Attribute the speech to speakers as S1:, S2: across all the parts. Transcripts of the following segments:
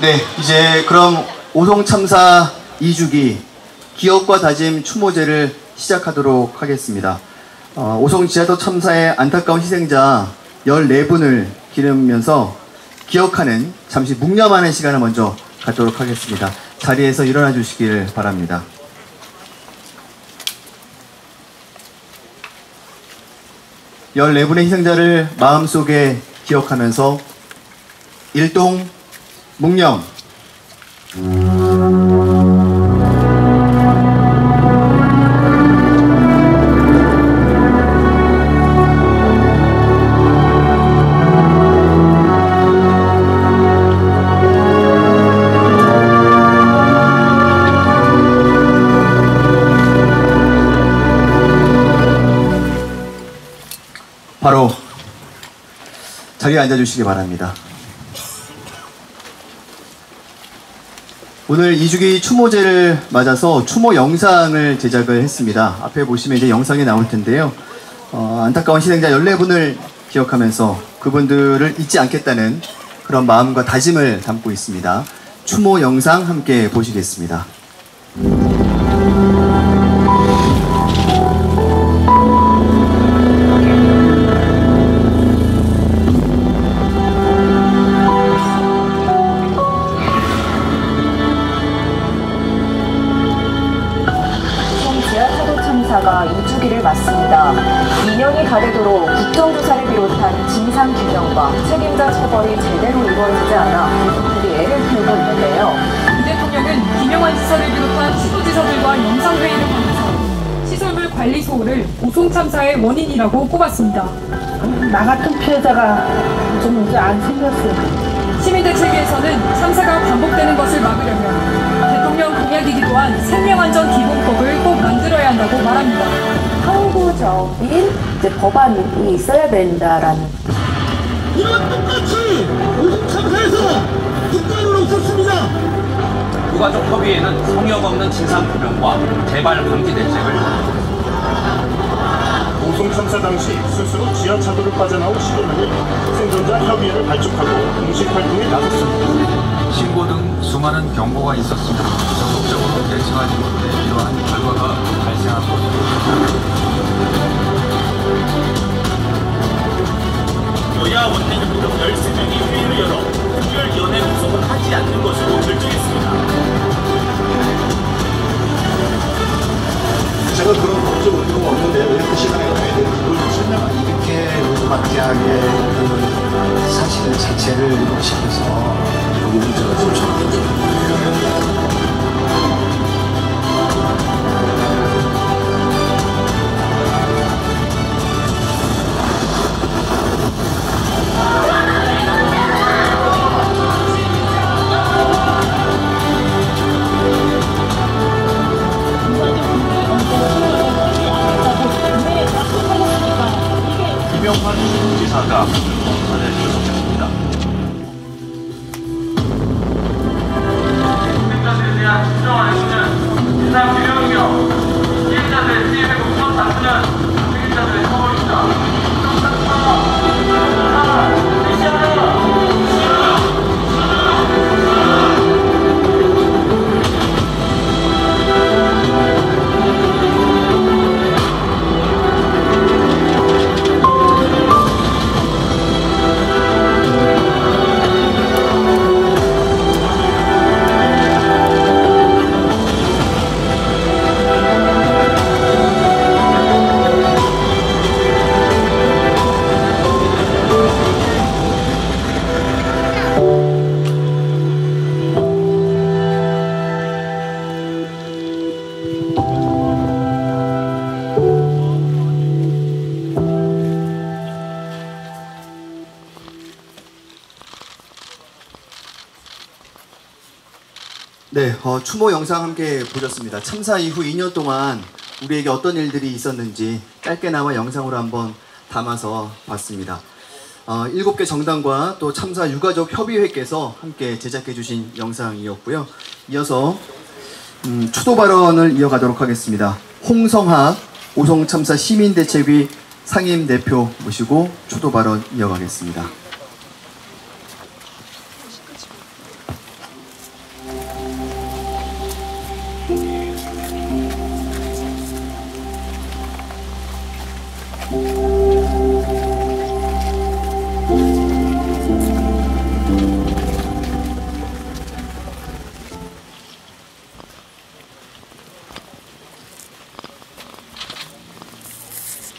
S1: 네, 이제 그럼 오송참사 2주기 기억과 다짐 추모제를 시작하도록 하겠습니다. 오송 지하철 참사의 안타까운 희생자 14분을 기리면서 기억하는, 잠시 묵념하는 시간을 먼저 갖도록 하겠습니다. 자리에서 일어나 주시길 바랍니다. 네 14분의 희생자를 마음속에 기억하면서 일동 묵념. 바로 자리에 앉아주시기 바랍니다. 오늘 2주기 추모제를 맞아서 추모 영상을 제작을 했습니다. 앞에 보시면 이제 영상이 나올 텐데요. 안타까운 희생자 14분을 기억하면서 그분들을 잊지 않겠다는 그런 마음과 다짐을 담고 있습니다. 추모 영상 함께 보시겠습니다.
S2: 참사가 2주기를 맞습니다. 2년이 가되도록 국정조사를 비롯한 진상규명과 책임자 처벌이 제대로 이루어지지 않아 국민들이 애를 피우고 있는데요.
S3: 이 대통령은 김영환 지사를 비롯한 시도지사들과 영상회의를 하면서 시설물 관리 소홀을 오송참사의 원인이라고 꼽았습니다.
S4: 나 같은 피해자가 좀 이제 안 생겼어요.
S3: 시민대책위에서는 참사가 반복되는 것을 막으려면 대통령 공약이기도 한 생명안전기본법을 꼭 만들어야 한다고 말합니다.
S2: 항구적인 법안이 있어야 된다라는.
S5: 이와 똑같이 오송참사에서 국가를 없었습니다.
S6: 부가적 협의회는 성역 없는 진상규명과 재발 방지 대책을
S5: 오송참사 당시 스스로 지하차도를 빠져나온 시민들이 생존자 협의회를 발족하고 공식 활동에 나섰습니다.
S7: 신고 등 수많은 경고가 있었으나 적극적으로 대처하지 못해 이러한 결과가 발생한 것입니다.
S5: 여야 원내대표 13명이 회의를 열어 특별위원회 구성을 하지 않는 것으로 결정했습니다.
S8: 제가 그런 법적 의도가 없는데 왜 그 시간에 가야 되는지 그걸 설명하는 이렇게 로드마티하게 그 사실 자체를 시켜서 여기 문제가 좀 적어요.
S6: 김영환 시도지사가 법안을 출석했습니다.
S9: 시민자들에 대한 진정한 애도는 진상규명이며 피해자들의 피해를 우선 다투는 책임자들의 처벌입니다.
S1: 네, 추모 영상 함께 보셨습니다. 참사 이후 2년 동안 우리에게 어떤 일들이 있었는지 짧게나마 영상으로 한번 담아서 봤습니다. 7개 정당과 또 참사 유가족 협의회께서 함께 제작해 주신 영상이었고요. 이어서 추도 발언을 이어가도록 하겠습니다. 홍성학 오송참사 시민대책위 상임대표 모시고 추도 발언 이어가겠습니다.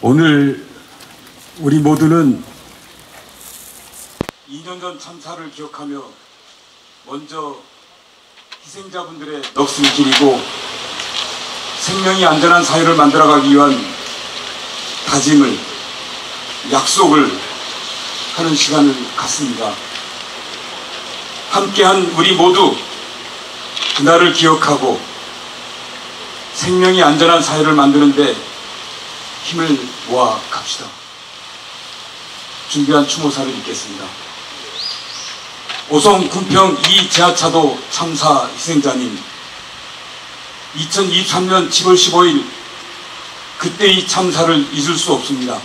S10: 오늘 우리 모두는 2년 전 참사를 기억하며 먼저 희생자분들의 넋을 기리고 생명이 안전한 사회를 만들어가기 위한 다짐을, 약속을 하는 시간을 갖습니다. 함께한 우리 모두 그날을 기억하고 생명이 안전한 사회를 만드는데 힘을 모아 갑시다. 준비한 추모사를 읽겠습니다. 오송 군평 2 지하차도 참사 희생자님, 2023년 7월 15일 그때의 참사를 잊을 수 없습니다.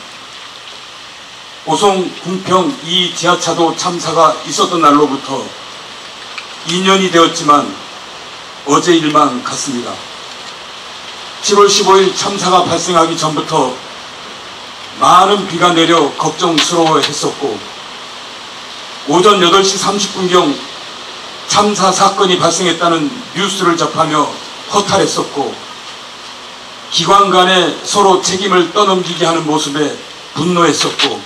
S10: 오송 군평 2 지하차도 참사가 있었던 날로부터 2년이 되었지만 어제 일만 같습니다. 7월 15일 참사가 발생하기 전부터 많은 비가 내려 걱정스러워했었고, 오전 8시 30분경 참사 사건이 발생했다는 뉴스를 접하며 허탈했었고, 기관 간에 서로 책임을 떠넘기게 하는 모습에 분노했었고,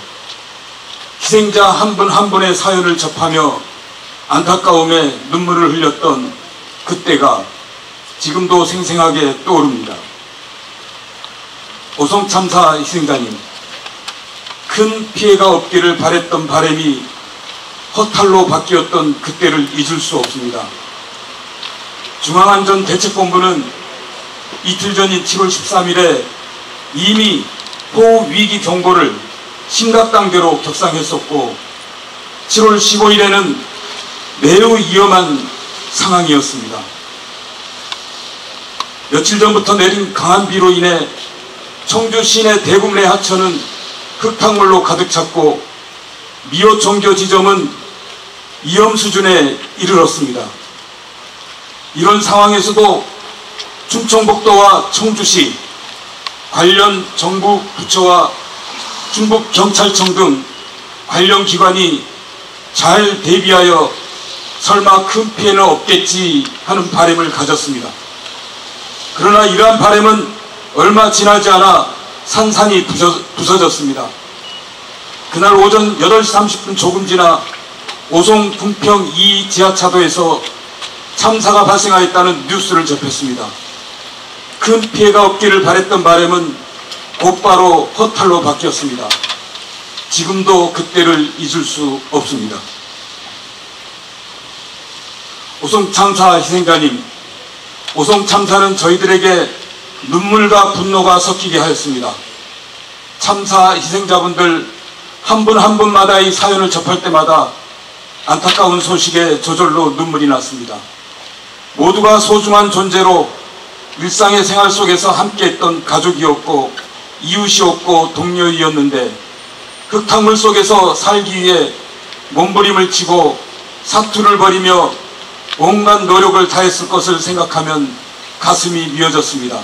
S10: 희생자 한 분 한 분의 사연을 접하며 안타까움에 눈물을 흘렸던 그때가 지금도 생생하게 떠오릅니다. 오송 참사 희생자님, 큰 피해가 없기를 바랬던 바람이 허탈로 바뀌었던 그때를 잊을 수 없습니다. 중앙안전대책본부는 이틀 전인 7월 13일에 이미 호우위기 경보를 심각단계로 격상했었고, 7월 15일에는 매우 위험한 상황이었습니다. 며칠 전부터 내린 강한 비로 인해 청주 시내 대부분의 하천은 흙탕물로 가득 찼고, 미호 정교 지점은 위험 수준에 이르렀습니다. 이런 상황에서도 충청북도와 청주시, 관련 정부 부처와 충북경찰청 등 관련 기관이 잘 대비하여 설마 큰 피해는 없겠지 하는 바람을 가졌습니다. 그러나 이러한 바람은 얼마 지나지 않아 산산이 부서졌습니다. 그날 오전 8시 30분 조금 지나 오송 군평 2 지하차도에서 참사가 발생하였다는 뉴스를 접했습니다. 큰 피해가 없기를 바랬던 바람은 곧바로 허탈로 바뀌었습니다. 지금도 그때를 잊을 수 없습니다. 오송 참사 희생자님, 오송 참사는 저희들에게 눈물과 분노가 섞이게 하였습니다. 참사 희생자분들 한 분 한 분마다의 사연을 접할 때마다 안타까운 소식에 저절로 눈물이 났습니다. 모두가 소중한 존재로 일상의 생활 속에서 함께했던 가족이었고 이웃이었고 동료이었는데, 흙탕물 속에서 살기 위해 몸부림을 치고 사투를 벌이며 온갖 노력을 다했을 것을 생각하면 가슴이 미어졌습니다.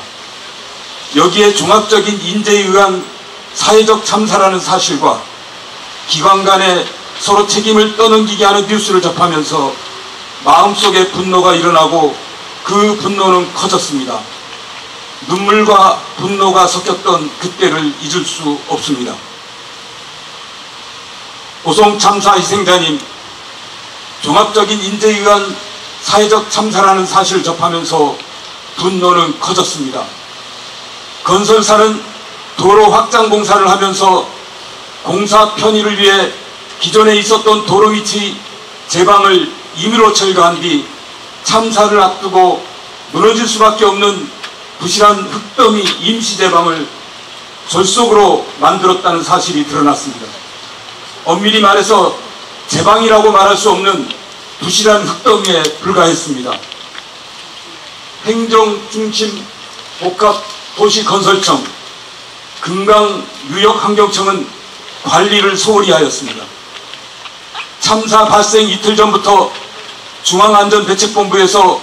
S10: 여기에 종합적인 인재에 의한 사회적 참사라는 사실과 기관 간에 서로 책임을 떠넘기게 하는 뉴스를 접하면서 마음속에 분노가 일어나고 그 분노는 커졌습니다. 눈물과 분노가 섞였던 그때를 잊을 수 없습니다. 오송 참사 희생자님, 종합적인 인재에 의한 사회적 참사라는 사실을 접하면서 분노는 커졌습니다. 건설사는 도로 확장 공사를 하면서 공사 편의를 위해 기존에 있었던 도로 위치 제방을 임의로 철거한 뒤 참사를 앞두고 무너질 수밖에 없는 부실한 흙더미 임시 제방을 졸속으로 만들었다는 사실이 드러났습니다. 엄밀히 말해서 제방이라고 말할 수 없는 부실한 흙더미에 불과했습니다. 행정중심 복합도시건설청, 금강유역환경청은 관리를 소홀히 하였습니다. 참사 발생 이틀 전부터 중앙안전대책본부에서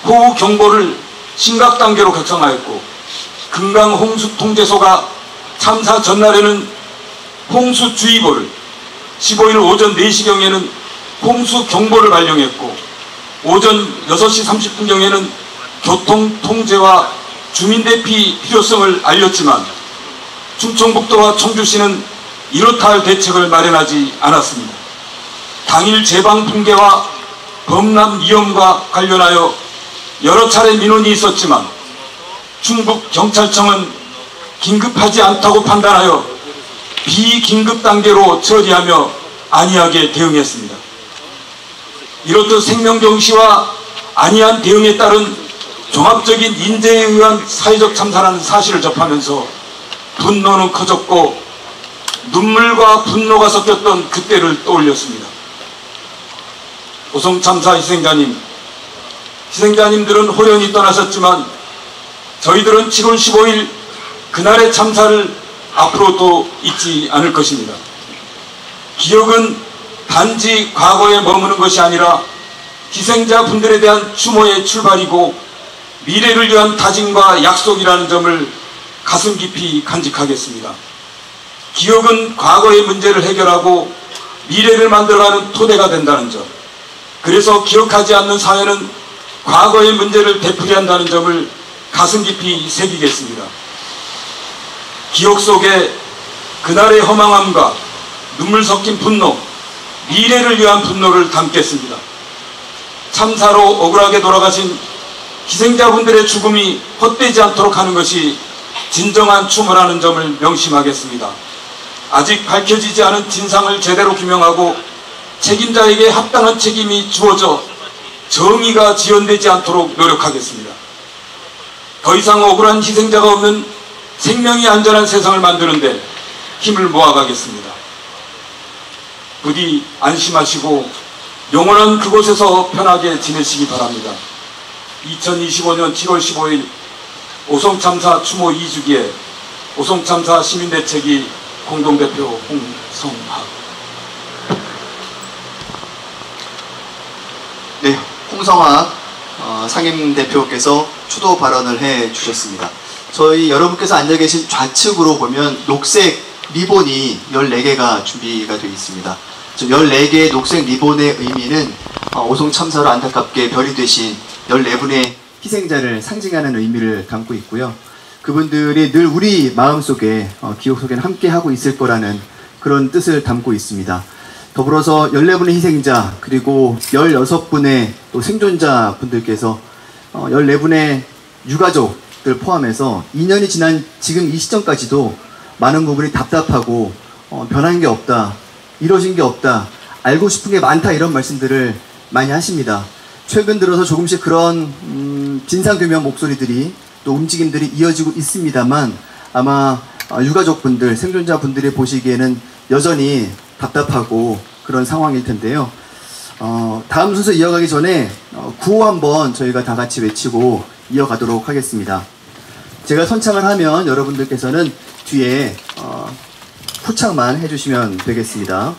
S10: 호우경보를 심각단계로 격상하였고, 금강홍수통제소가 참사 전날에는 홍수주의보를, 15일 오전 4시경에는 홍수경보를 발령했고, 오전 6시 30분경에는 교통통제와 주민대피 필요성을 알렸지만 충청북도와 청주시는 이렇다 할 대책을 마련하지 않았습니다. 당일 제방 붕괴와 범람 위험과 관련하여 여러 차례 민원이 있었지만 충북경찰청은 긴급하지 않다고 판단하여 비긴급 단계로 처리하며 안이하게 대응했습니다. 이렇듯 생명경시와 안이한 대응에 따른 종합적인 인재에 의한 사회적 참사라는 사실을 접하면서 분노는 커졌고 눈물과 분노가 섞였던 그때를 떠올렸습니다. 오송참사 희생자님들은 호련히 떠나셨지만 저희들은 7월 15일 그날의 참사를 앞으로도 잊지 않을 것입니다. 기억은 단지 과거에 머무는 것이 아니라 희생자분들에 대한 추모의 출발이고 미래를 위한 다짐과 약속이라는 점을 가슴 깊이 간직하겠습니다. 기억은 과거의 문제를 해결하고 미래를 만들어가는 토대가 된다는 점, 그래서 기억하지 않는 사회는 과거의 문제를 되풀이한다는 점을 가슴 깊이 새기겠습니다. 기억 속에 그날의 허망함과 눈물 섞인 분노, 미래를 위한 분노를 담겠습니다. 참사로 억울하게 돌아가신 희생자분들의 죽음이 헛되지 않도록 하는 것이 진정한 추모라는 점을 명심하겠습니다. 아직 밝혀지지 않은 진상을 제대로 규명하고 책임자에게 합당한 책임이 주어져 정의가 지연되지 않도록 노력하겠습니다. 더 이상 억울한 희생자가 없는 생명이 안전한 세상을 만드는데 힘을 모아가겠습니다. 부디 안심하시고 영원한 그곳에서 편하게 지내시기 바랍니다. 2025년 7월 15일 오송참사 추모 2주기에 오송참사 시민대책위 공동대표 홍성학.
S1: 네, 홍성학 상임대표께서 추도 발언을 해 주셨습니다. 저희 여러분께서 앉아 계신 좌측으로 보면 녹색 리본이 14개가 준비가 되어 있습니다. 14개의 녹색 리본의 의미는 오송참사로 안타깝게 별이 되신 14분의 희생자를 상징하는 의미를 담고 있고요. 그분들이 늘 우리 마음속에 기억 속에는 함께하고 있을 거라는 그런 뜻을 담고 있습니다. 더불어서 14분의 희생자 그리고 16분의 또 생존자 분들께서 14분의 유가족들 포함해서 2년이 지난 지금 이 시점까지도 많은 부분이 답답하고 변한 게 없다, 이루어진 게 없다, 알고 싶은 게 많다, 이런 말씀들을 많이 하십니다. 최근 들어서 조금씩 그런 진상규명 목소리들이 또 움직임들이 이어지고 있습니다만 아마 유가족분들, 생존자분들이 보시기에는 여전히 답답하고 그런 상황일 텐데요. 다음 순서 이어가기 전에 구호 한번 저희가 다 같이 외치고 이어가도록 하겠습니다. 제가 선창을 하면 여러분들께서는 뒤에 후창만 해주시면 되겠습니다.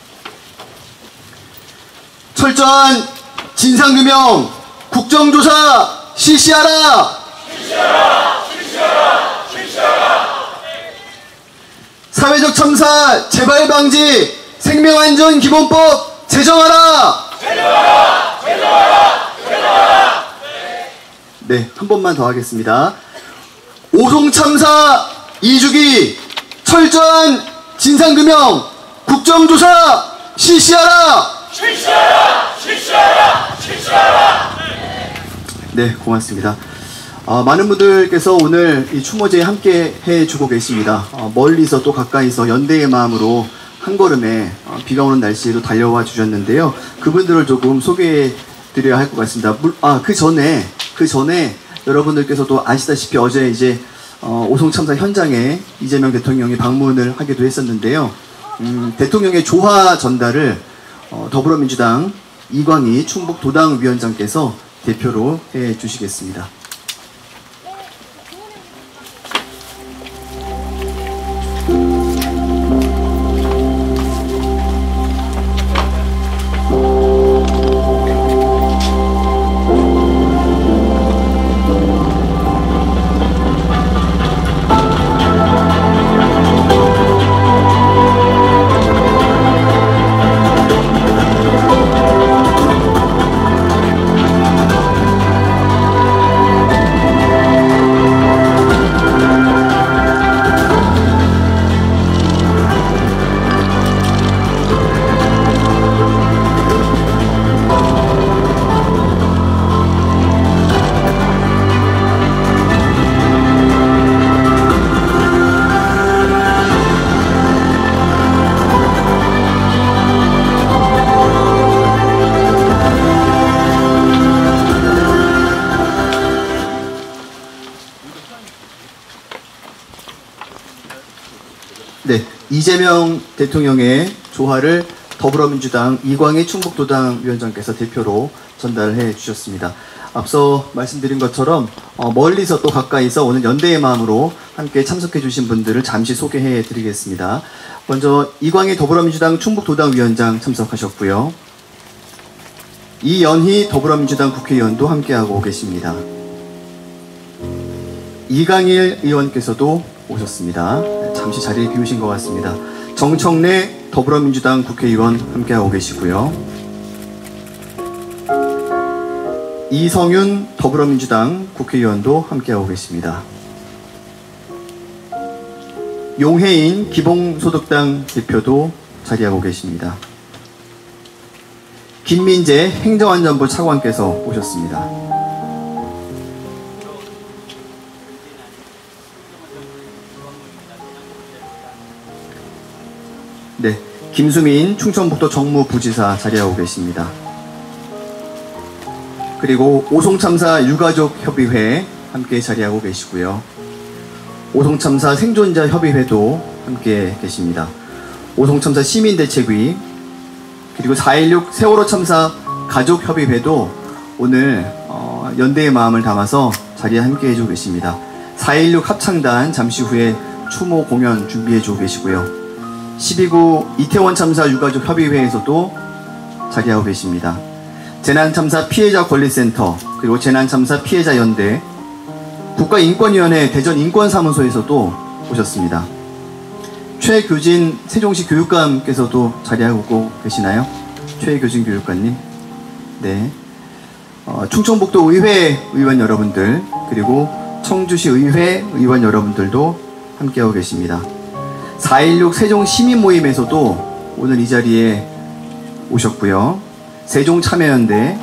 S1: 철저한 진상규명, 국정조사 실시하라! 사회적 참사 재발 방지 생명안전기본법 제정하라! 네, 한 번만 더 하겠습니다. 오송참사 2주기 철저한 진상규명, 국정조사 실시하라! 네, 고맙습니다. 많은 분들께서 오늘 이 추모제에 함께 해주고 계십니다. 멀리서 또 가까이서 연대의 마음으로 한 걸음에 비가 오는 날씨에도 달려와 주셨는데요. 그분들을 조금 소개해 드려야 할 것 같습니다. 그 전에 여러분들께서도 아시다시피 어제 이제 오송참사 현장에 이재명 대통령이 방문을 하기도 했었는데요. 대통령의 조화 전달을 더불어민주당 이광희 충북도당위원장께서 대표로 해 주시겠습니다. 이재명 대통령의 조화를 더불어민주당 이광희 충북도당 위원장께서 대표로 전달해 주셨습니다. 앞서 말씀드린 것처럼 멀리서 또 가까이서 오늘 연대의 마음으로 함께 참석해 주신 분들을 잠시 소개해 드리겠습니다. 먼저 이광희 더불어민주당 충북도당 위원장 참석하셨고요. 이연희 더불어민주당 국회의원도 함께하고 계십니다. 이강일 의원께서도 오셨습니다. 잠시 자리에 비우신 것 같습니다. 정청래 더불어민주당 국회의원 함께하고 계시고요. 이성윤 더불어민주당 국회의원도 함께하고 계십니다. 용혜인 기본소득당 대표도 자리하고 계십니다. 김민재 행정안전부 차관께서 오셨습니다. 네, 김수민 충청북도 정무부지사 자리하고 계십니다. 그리고 오송참사 유가족협의회 함께 자리하고 계시고요. 오송참사 생존자협의회도 함께 계십니다. 오송참사 시민대책위, 그리고 4.16 세월호 참사 가족협의회도 오늘 연대의 마음을 담아서 자리에 함께 해주고 계십니다. 4.16 합창단 잠시 후에 추모 공연 준비해주고 계시고요. 12구 이태원 참사 유가족 협의회에서도 자리하고 계십니다. 재난참사 피해자 권리센터, 그리고 재난참사 피해자 연대, 국가인권위원회 대전인권사무소에서도 오셨습니다. 최교진 세종시 교육감께서도 자리하고 계시나요? 최교진 교육감님. 네. 충청북도 의회 의원 여러분들, 그리고 청주시 의회 의원 여러분들도 함께하고 계십니다. 4.16 세종 시민 모임에서도 오늘 이 자리에 오셨고요. 세종참여연대,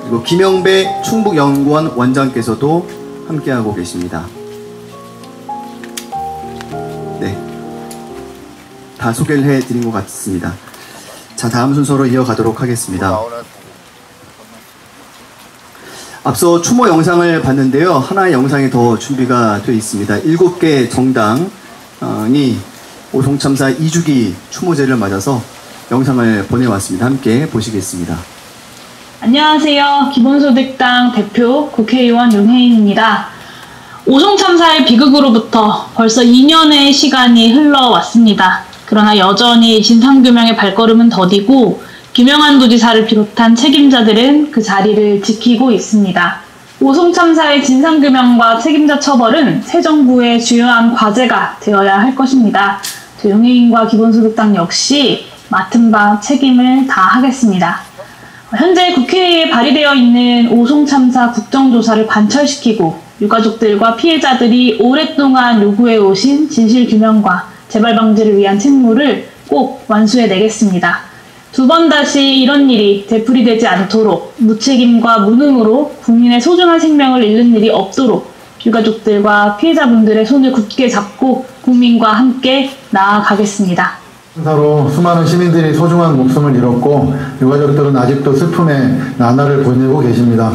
S1: 그리고 김영배 충북연구원 원장께서도 함께하고 계십니다. 네. 다 소개를 해드린 것 같습니다. 자, 다음 순서로 이어가도록 하겠습니다. 앞서 추모 영상을 봤는데요. 하나의 영상이 더 준비가 되어 있습니다. 7개 정당이 오송참사 2주기 추모제를 맞아서 영상을 보내왔습니다. 함께 보시겠습니다.
S11: 안녕하세요. 기본소득당 대표 국회의원 용혜인입니다. 오송참사의 비극으로부터 벌써 2년의 시간이 흘러왔습니다. 그러나 여전히 진상규명의 발걸음은 더디고 김영한 도지사를 비롯한 책임자들은 그 자리를 지키고 있습니다. 오송참사의 진상규명과 책임자 처벌은 새 정부의 주요한 과제가 되어야 할 것입니다. 용혜인과 기본소득당 역시 맡은 바 책임을 다하겠습니다. 현재 국회에 발의되어 있는 오송참사 국정조사를 관철시키고 유가족들과 피해자들이 오랫동안 요구해오신 진실규명과 재발방지를 위한 책무를 꼭 완수해내겠습니다. 두 번 다시 이런 일이 되풀이되지 않도록 무책임과 무능으로 국민의 소중한 생명을 잃는 일이 없도록 유가족들과 피해자분들의 손을 굳게 잡고 국민과 함께 나아가겠습니다.
S12: 참사로 수많은 시민들이 소중한 목숨을 잃었고 유가족들은 아직도 슬픔의 나날을 보내고 계십니다.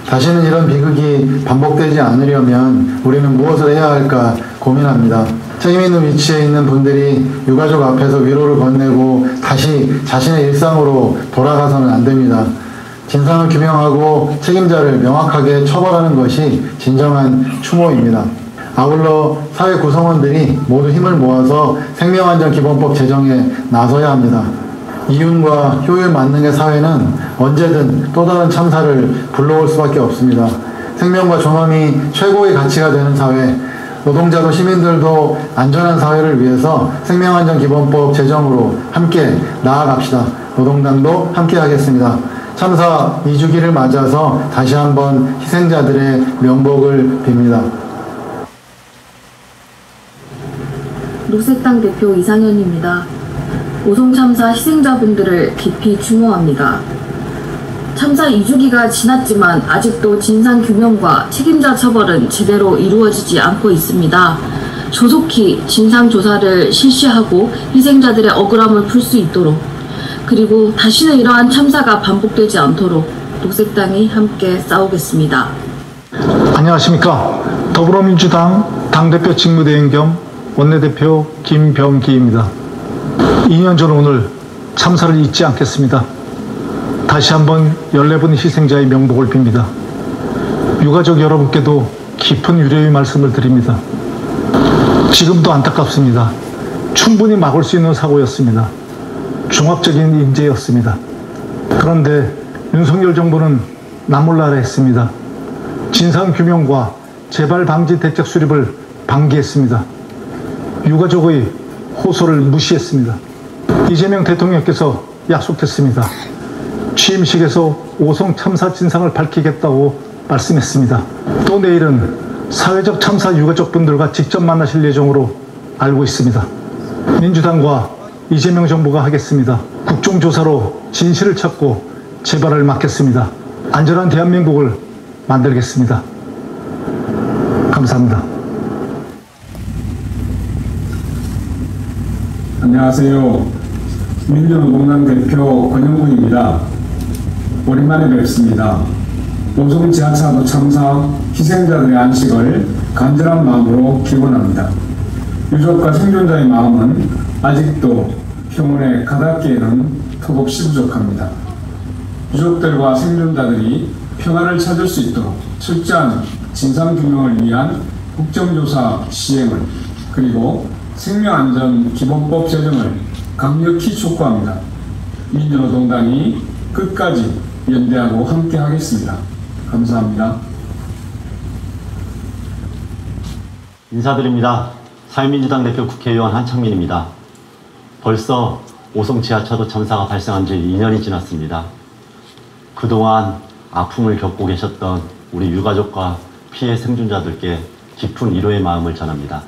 S12: 다시는 이런 비극이 반복되지 않으려면 우리는 무엇을 해야 할까 고민합니다. 책임 있는 위치에 있는 분들이 유가족 앞에서 위로를 건네고 다시 자신의 일상으로 돌아가서는 안 됩니다. 진상을 규명하고 책임자를 명확하게 처벌하는 것이 진정한 추모입니다. 아울러 사회 구성원들이 모두 힘을 모아서 생명안전기본법 제정에 나서야 합니다. 이윤과 효율 만능의 사회는 언제든 또 다른 참사를 불러올 수밖에 없습니다. 생명과 존엄이 최고의 가치가 되는 사회, 노동자도 시민들도 안전한 사회를 위해서 생명안전기본법 제정으로 함께 나아갑시다. 노동당도 함께 하겠습니다. 참사 2주기를 맞아서 다시 한번 희생자들의 명복을 빕니다.
S13: 녹색당 대표 이상현입니다. 오송참사 희생자분들을 깊이 추모합니다. 참사 2주기가 지났지만 아직도 진상규명과 책임자 처벌은 제대로 이루어지지 않고 있습니다. 조속히 진상조사를 실시하고 희생자들의 억울함을 풀 수 있도록, 그리고 다시는 이러한 참사가 반복되지 않도록 녹색당이 함께 싸우겠습니다.
S12: 안녕하십니까. 더불어민주당 당대표 직무대행 겸 원내대표 김병기입니다. 2년 전 오늘 참사를 잊지 않겠습니다. 다시 한번 14분 희생자의 명복을 빕니다. 유가족 여러분께도 깊은 위로의 말씀을 드립니다. 지금도 안타깝습니다. 충분히 막을 수 있는 사고였습니다. 종합적인 인재였습니다. 그런데 윤석열 정부는 나몰라라 했습니다. 진상규명과 재발방지 대책 수립을 방기했습니다. 유가족의 호소를 무시했습니다. 이재명 대통령께서 약속했습니다. 취임식에서 오송 참사 진상을 밝히겠다고 말씀했습니다. 또 내일은 사회적 참사 유가족분들과 직접 만나실 예정으로 알고 있습니다. 민주당과 이재명 정부가 하겠습니다. 국정조사로 진실을 찾고 재발을 막겠습니다. 안전한 대한민국을 만들겠습니다. 감사합니다.
S14: 안녕하세요. 민주노동당 대표 권영군입니다. 오랜만에 뵙습니다. 오송 지하차도 참사 희생자들의 안식을 간절한 마음으로 기원합니다. 유족과 생존자의 마음은 아직도 평온에 가닿기에는 턱없이 부족합니다. 유족들과 생존자들이 평화를 찾을 수 있도록 철저한 진상규명을 위한 국정조사 시행을, 그리고 생명안전기본법 제정을 강력히 촉구합니다. 민주노동당이 끝까지 연대하고 함께 하겠습니다. 감사합니다.
S15: 인사드립니다. 사회민주당 대표 국회의원 한창민입니다. 벌써 오송 지하차도 참사가 발생한 지 2년이 지났습니다. 그동안 아픔을 겪고 계셨던 우리 유가족과 피해 생존자들께 깊은 위로의 마음을 전합니다.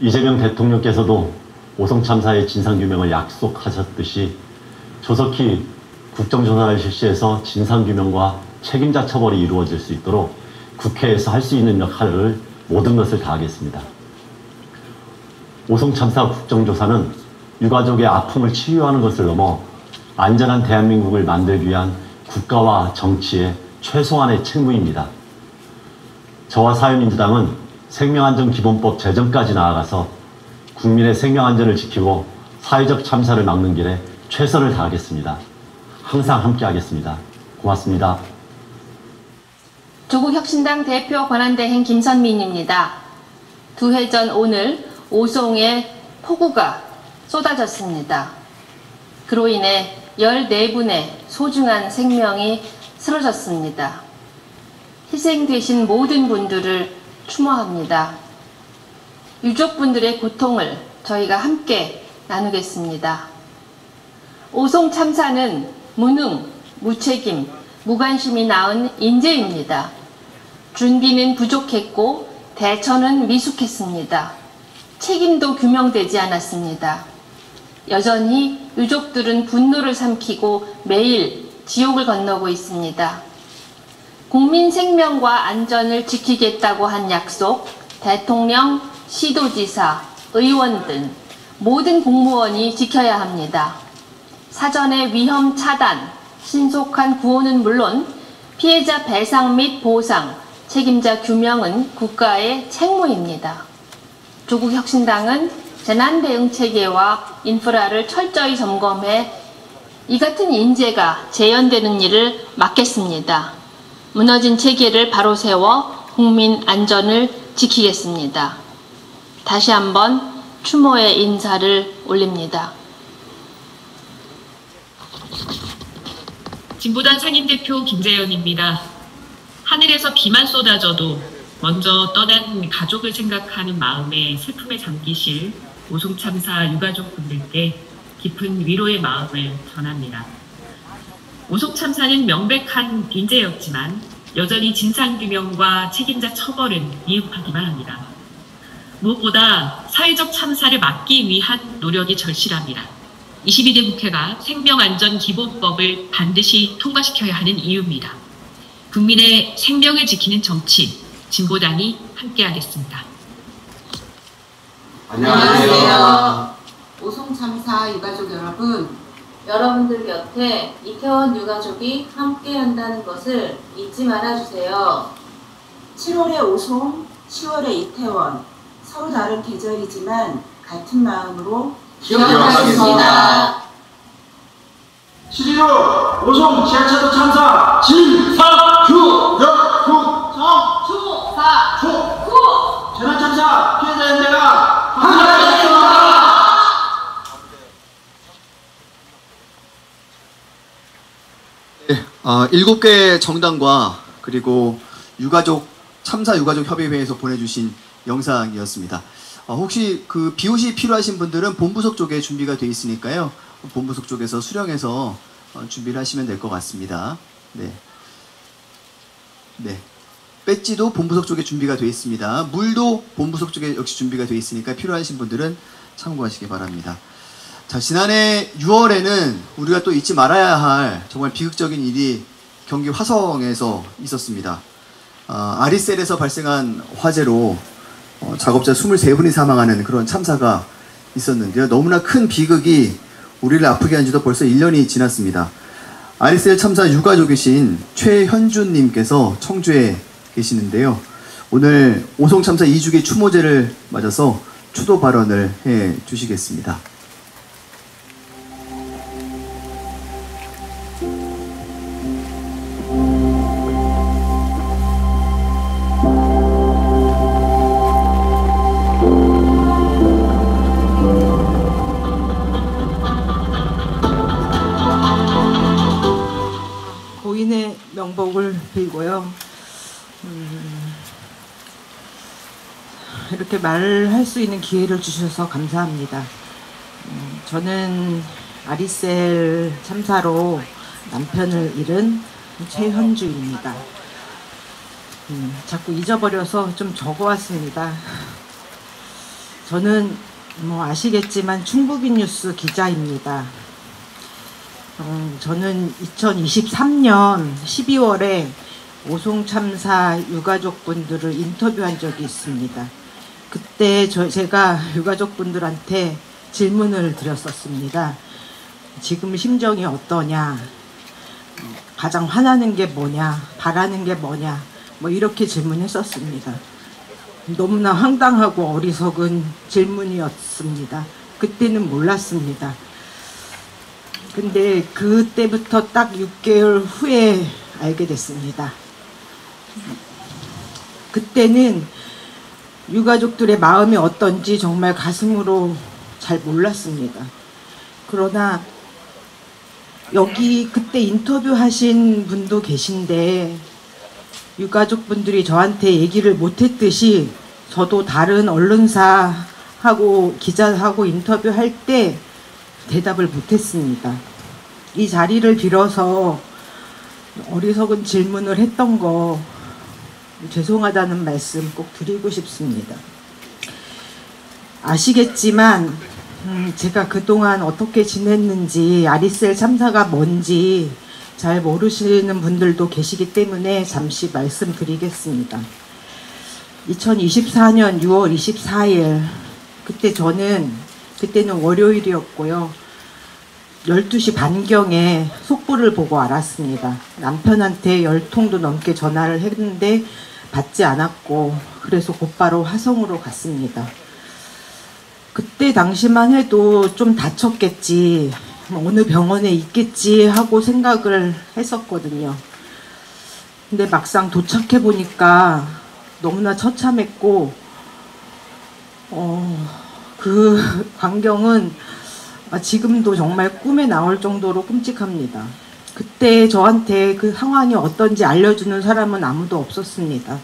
S15: 이재명 대통령께서도 오송 참사의 진상규명을 약속하셨듯이 조속히 국정조사를 실시해서 진상규명과 책임자 처벌이 이루어질 수 있도록 국회에서 할 수 있는 역할을 모든 것을 다하겠습니다. 오송 참사 국정조사는 유가족의 아픔을 치유하는 것을 넘어 안전한 대한민국을 만들기 위한 국가와 정치의 최소한의 책무입니다. 저와 사회민주당은 생명안전기본법 제정까지 나아가서 국민의 생명안전을 지키고 사회적 참사를 막는 길에 최선을 다하겠습니다. 항상 함께하겠습니다. 고맙습니다.
S16: 조국혁신당 대표 권한대행 김선민입니다. 2해 전 오늘 오송에 폭우가 쏟아졌습니다. 그로 인해 14분의 소중한 생명이 쓰러졌습니다. 희생되신 모든 분들을 추모합니다. 유족분들의 고통을 저희가 함께 나누겠습니다. 오송 참사는 무능, 무책임, 무관심이 낳은 인재입니다. 준비는 부족했고 대처는 미숙했습니다. 책임도 규명되지 않았습니다. 여전히 유족들은 분노를 삼키고 매일 지옥을 건너고 있습니다. 국민 생명과 안전을 지키겠다고 한 약속, 대통령, 시도지사, 의원 등 모든 공무원이 지켜야 합니다. 사전의 위험 차단, 신속한 구호는 물론 피해자 배상 및 보상, 책임자 규명은 국가의 책무입니다. 조국혁신당은 재난대응체계와 인프라를 철저히 점검해 이 같은 인재가 재현되는 일을 막겠습니다. 무너진 체계를 바로 세워 국민 안전을 지키겠습니다. 다시 한번 추모의 인사를 올립니다.
S17: 진보당 상임대표 김재현입니다. 하늘에서 비만 쏟아져도 먼저 떠난 가족을 생각하는 마음에 슬픔에 잠기실 오송 참사 유가족분들께 깊은 위로의 마음을 전합니다. 오송 참사는 명백한 인재였지만 여전히 진상규명과 책임자 처벌은 미흡하기만 합니다. 무엇보다 사회적 참사를 막기 위한 노력이 절실합니다. 22대 국회가 생명안전기본법을 반드시 통과시켜야 하는 이유입니다. 국민의 생명을 지키는 정치, 진보당이 함께하겠습니다.
S18: 안녕하세요. 오송 참사 유가족 여러분, 여러분들 곁에 이태원 유가족이 함께한다는 것을 잊지 말아주세요. 7월에 오송, 10월에 이태원, 서로 다른 계절이지만 같은 마음으로
S9: 기억하겠습니다.
S19: 11호 오송 지하차도 참사 진상규명구 재난참사 피해자연대가 함께하겠습니다.
S1: 네, 7개 정당과 그리고 참사 유가족 협의회에서 보내주신 영상이었습니다. 혹시 그 비옷이 필요하신 분들은 본부석 쪽에 준비가 되어 있으니까요. 본부석 쪽에서 수령해서 준비를 하시면 될 것 같습니다. 네. 네. 배지도 본부석 쪽에 준비가 되어 있습니다. 물도 본부석 쪽에 역시 준비가 되어 있으니까 필요하신 분들은 참고하시기 바랍니다. 자, 지난해 6월에는 우리가 또 잊지 말아야 할 정말 비극적인 일이 경기 화성에서 있었습니다. 아리셀에서 발생한 화재로 작업자 23분이 사망하는 그런 참사가 있었는데요. 너무나 큰 비극이 우리를 아프게 한 지도 벌써 1년이 지났습니다. 아리셀 참사 유가족이신 최현준님께서 청주에 계시는데요. 오늘 오송 참사 2주기 추모제를 맞아서 추도 발언을 해 주시겠습니다.
S4: 고인의 명복을 빌고요. 이렇게 말할 수 있는 기회를 주셔서 감사합니다. 저는 아리셀 참사로 남편을 잃은 최현주입니다. 자꾸 잊어버려서 좀 적어왔습니다. 저는 아시겠지만 충북인 뉴스 기자입니다. 저는 2023년 12월에 오송 참사 유가족분들을 인터뷰한 적이 있습니다. 그때 제가 유가족분들한테 질문을 드렸었습니다. 지금 심정이 어떠냐? 가장 화나는 게 뭐냐? 바라는 게 뭐냐? 이렇게 질문했었습니다. 너무나 황당하고 어리석은 질문이었습니다. 그때는 몰랐습니다. 근데 그때부터 딱 6개월 후에 알게 됐습니다. 그때는 유가족들의 마음이 어떤지 정말 가슴으로 잘 몰랐습니다. 그러나 여기 그때 인터뷰하신 분도 계신데 유가족분들이 저한테 얘기를 못했듯이 저도 다른 언론사하고 기자하고 인터뷰할 때 대답을 못했습니다. 이 자리를 빌어서 어리석은 질문을 했던 거 죄송하다는 말씀 꼭 드리고 싶습니다. 아시겠지만 제가 그동안 어떻게 지냈는지 아리셀 참사가 뭔지 잘 모르시는 분들도 계시기 때문에 잠시 말씀드리겠습니다. 2024년 6월 24일 그때는 월요일이었고요. 12시 반경에 속보를 보고 알았습니다. 남편한테 10통도 넘게 전화를 했는데 받지 않았고 그래서 곧바로 화성으로 갔습니다. 그때 당시만 해도 좀 다쳤겠지, 어느 병원에 있겠지 하고 생각을 했었거든요. 근데 막상 도착해 보니까 너무나 처참했고 그 광경은 지금도 정말 꿈에 나올 정도로 끔찍합니다. 그때 저한테 그 상황이 어떤지 알려주는 사람은 아무도 없었습니다.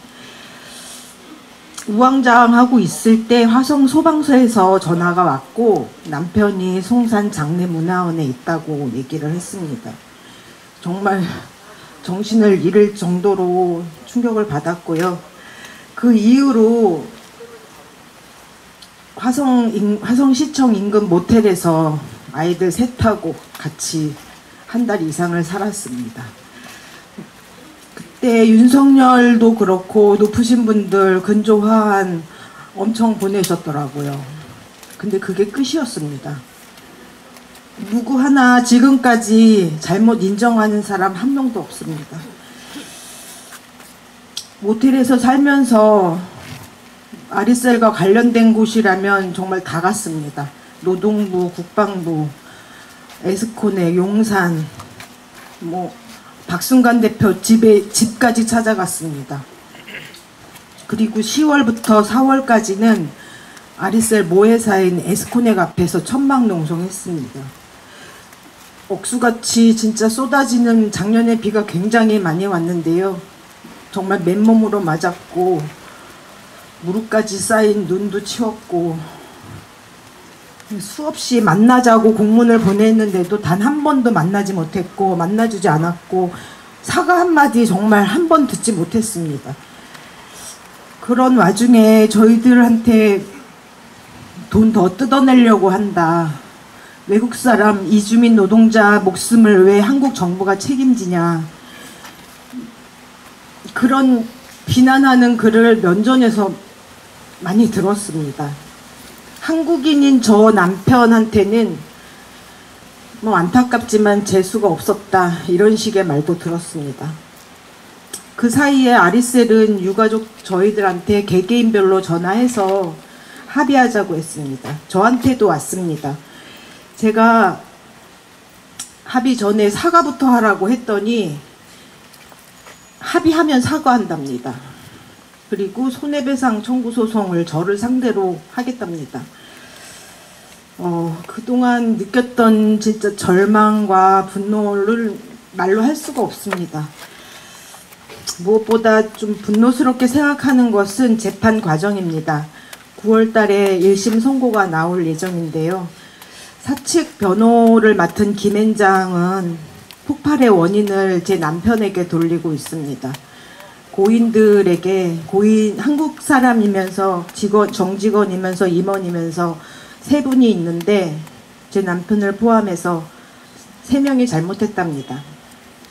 S4: 우왕좌왕하고 있을 때 화성 소방서에서 전화가 왔고 남편이 송산 장례문화원에 있다고 얘기를 했습니다. 정말 정신을 잃을 정도로 충격을 받았고요. 그 이후로 화성시청 인근 모텔에서 아이들 셋하고 같이 한 달 이상을 살았습니다. 그때 윤석열도 그렇고 높으신 분들 근조화한 엄청 보내셨더라고요. 근데 그게 끝이었습니다. 누구 하나 지금까지 잘못 인정하는 사람 한 명도 없습니다. 모텔에서 살면서 아리셀과 관련된 곳이라면 정말 다 갔습니다. 노동부, 국방부, 에스코네, 용산, 박순관 대표 집까지 찾아갔습니다. 그리고 10월부터 4월까지는 아리셀 모회사인 에스코넥 앞에서 천막농성했습니다. 억수같이 진짜 쏟아지는 작년에 비가 굉장히 많이 왔는데요. 정말 맨몸으로 맞았고 무릎까지 쌓인 눈도 치웠고 수없이 만나자고 공문을 보냈는데도 단 한 번도 만나지 못했고 만나주지 않았고 사과 한마디 정말 한 번 듣지 못했습니다. 그런 와중에 저희들한테 돈 더 뜯어내려고 한다. 외국 사람 이주민 노동자 목숨을 왜 한국 정부가 책임지냐. 그런 비난하는 글을 면전에서 많이 들었습니다. 한국인인 저 남편한테는 안타깝지만 재수가 없었다. 이런 식의 말도 들었습니다. 그 사이에 아리셀은 유가족 저희들한테 개개인별로 전화해서 합의하자고 했습니다. 저한테도 왔습니다. 제가 합의 전에 사과부터 하라고 했더니 합의하면 사과한답니다. 그리고 손해배상 청구 소송을 저를 상대로 하겠답니다. 그동안 느꼈던 진짜 절망과 분노를 말로 할 수가 없습니다. 무엇보다 좀 분노스럽게 생각하는 것은 재판 과정입니다. 9월 달에 1심 선고가 나올 예정인데요. 사측 변호를 맡은 김앤장은 폭발의 원인을 제 남편에게 돌리고 있습니다. 고인들에게 한국 사람이면서 정직원이면서 임원이면서 3분이 있는데 제 남편을 포함해서 3명이 잘못했답니다.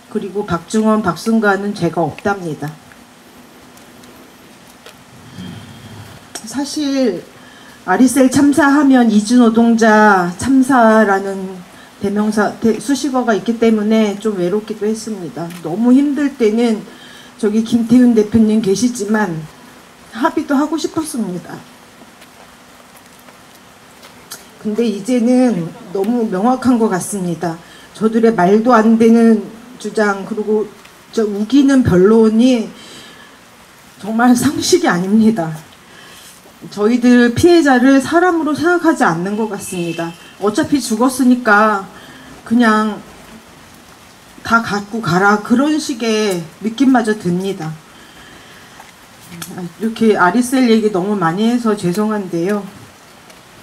S4: 그리고 박중원, 박순관은 죄가 없답니다. 사실 아리셀 참사하면 이주노동자 참사라는 대명사 수식어가 있기 때문에 좀 외롭기도 했습니다. 너무 힘들 때는 저기 김태훈 대표님 계시지만 합의도 하고 싶었습니다. 근데 이제는 너무 명확한 것 같습니다. 저들의 말도 안 되는 주장 그리고 우기는 변론이 정말 상식이 아닙니다. 저희들 피해자를 사람으로 생각하지 않는 것 같습니다. 어차피 죽었으니까 그냥 다 갖고 가라 그런 식의 느낌마저 듭니다. 이렇게 아리셀 얘기 너무 많이 해서 죄송한데요.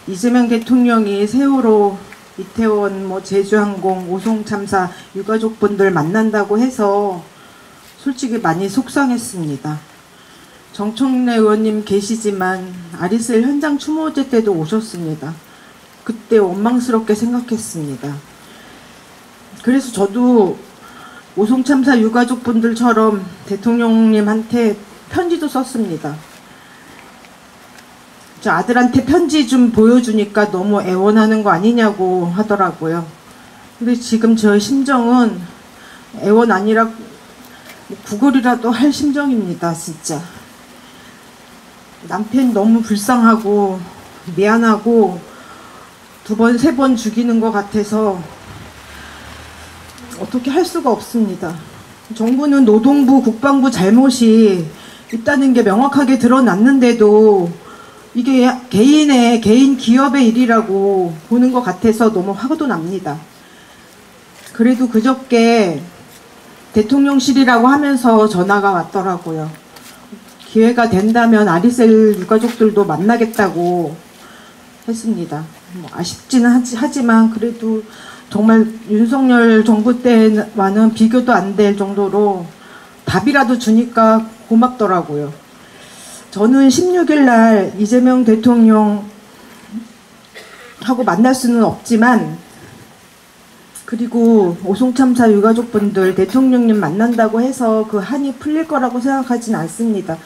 S4: 이재명 대통령이 세월호, 이태원, 제주항공, 오송 참사 유가족분들 만난다고 해서 솔직히 많이 속상했습니다. 정청래 의원님 계시지만 아리셀 현장 추모제 때도 오셨습니다. 그때 원망스럽게 생각했습니다. 그래서 저도 오송 참사 유가족분들처럼 대통령님한테 편지도 썼습니다. 저 아들한테 편지 좀 보여주니까 너무 애원하는 거 아니냐고 하더라고요. 근데 지금 저 심정은 애원 아니라 구걸이라도 할 심정입니다. 진짜 남편 너무 불쌍하고 미안하고 2번, 3번 죽이는 것 같아서 어떻게 할 수가 없습니다. 정부는 노동부, 국방부 잘못이 있다는 게 명확하게 드러났는데도 이게 개인 기업의 일이라고 보는 것 같아서 너무 화도 납니다. 그래도 그저께 대통령실이라고 하면서 전화가 왔더라고요. 기회가 된다면 아리셀 유가족들도 만나겠다고 했습니다. 아쉽지는 하지만 그래도 정말 윤석열 정부 때와는 비교도 안 될 정도로 답이라도 주니까 고맙더라고요. 저는 16일 날 이재명 대통령하고 만날 수는 없지만 그리고 오송참사 유가족분들 대통령님 만난다고 해서 그 한이 풀릴 거라고 생각하진 않습니다.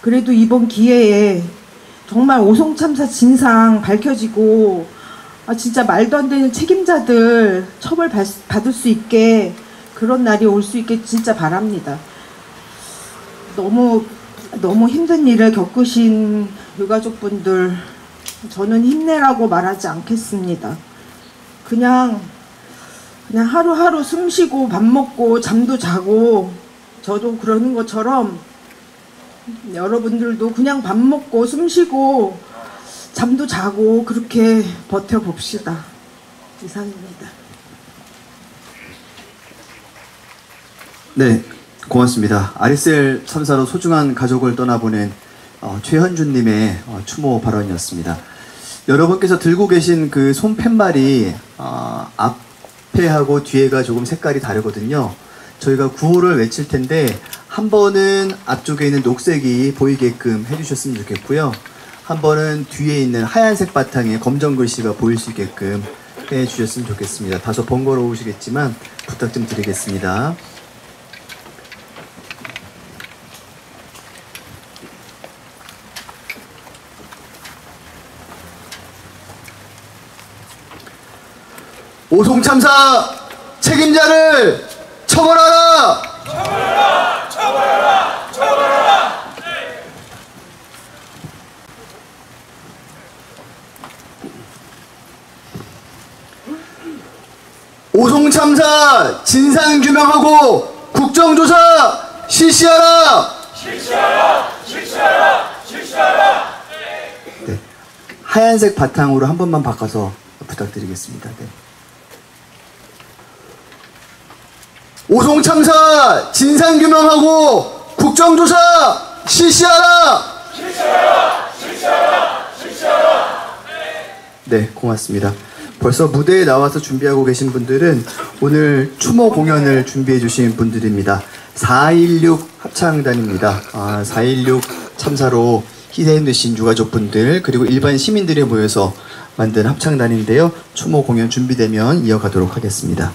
S4: 그래도 이번 기회에 정말 오송참사 진상 밝혀지고 진짜 말도 안 되는 책임자들 처벌 받을 수 있게 그런 날이 올 수 있게 진짜 바랍니다. 너무 너무 힘든 일을 겪으신 유가족분들, 저는 힘내라고 말하지 않겠습니다. 그냥 하루하루 숨 쉬고 밥 먹고 잠도 자고, 저도 그러는 것처럼 여러분들도 그냥 밥 먹고 숨 쉬고 잠도 자고 그렇게 버텨봅시다. 이상입니다.
S1: 네, 고맙습니다. RSL 참사로 소중한 가족을 떠나보낸 최현준님의 추모 발언이었습니다. 여러분께서 들고 계신 그 손 팻말이 앞에하고 뒤에가 조금 색깔이 다르거든요. 저희가 구호를 외칠 텐데 한 번은 앞쪽에 있는 녹색이 보이게끔 해주셨으면 좋겠고요. 한 번은 뒤에 있는 하얀색 바탕에 검정 글씨가 보일 수 있게끔 해주셨으면 좋겠습니다. 다소 번거로우시겠지만 부탁 좀 드리겠습니다. 오송 참사 책임자를 처벌하라! 처벌하라! 처벌하라! 처벌하라! 오송 참사 진상 규명하고 국정조사 실시하라! 실시하라! 실시하라! 실시하라! 네. 하얀색 바탕으로 한 번만 바꿔서 부탁드리겠습니다. 네. 오송 참사 진상규명하고 국정조사 실시하라! 실시하라! 실시하라! 실시하라! 네, 고맙습니다. 벌써 무대에 나와서 준비하고 계신 분들은 오늘 추모 공연을 준비해 주신 분들입니다. 4.16 합창단입니다. 4.16 참사로 희생되신 유가족분들 그리고 일반 시민들이 모여서 만든 합창단인데요. 추모 공연 준비되면 이어가도록 하겠습니다.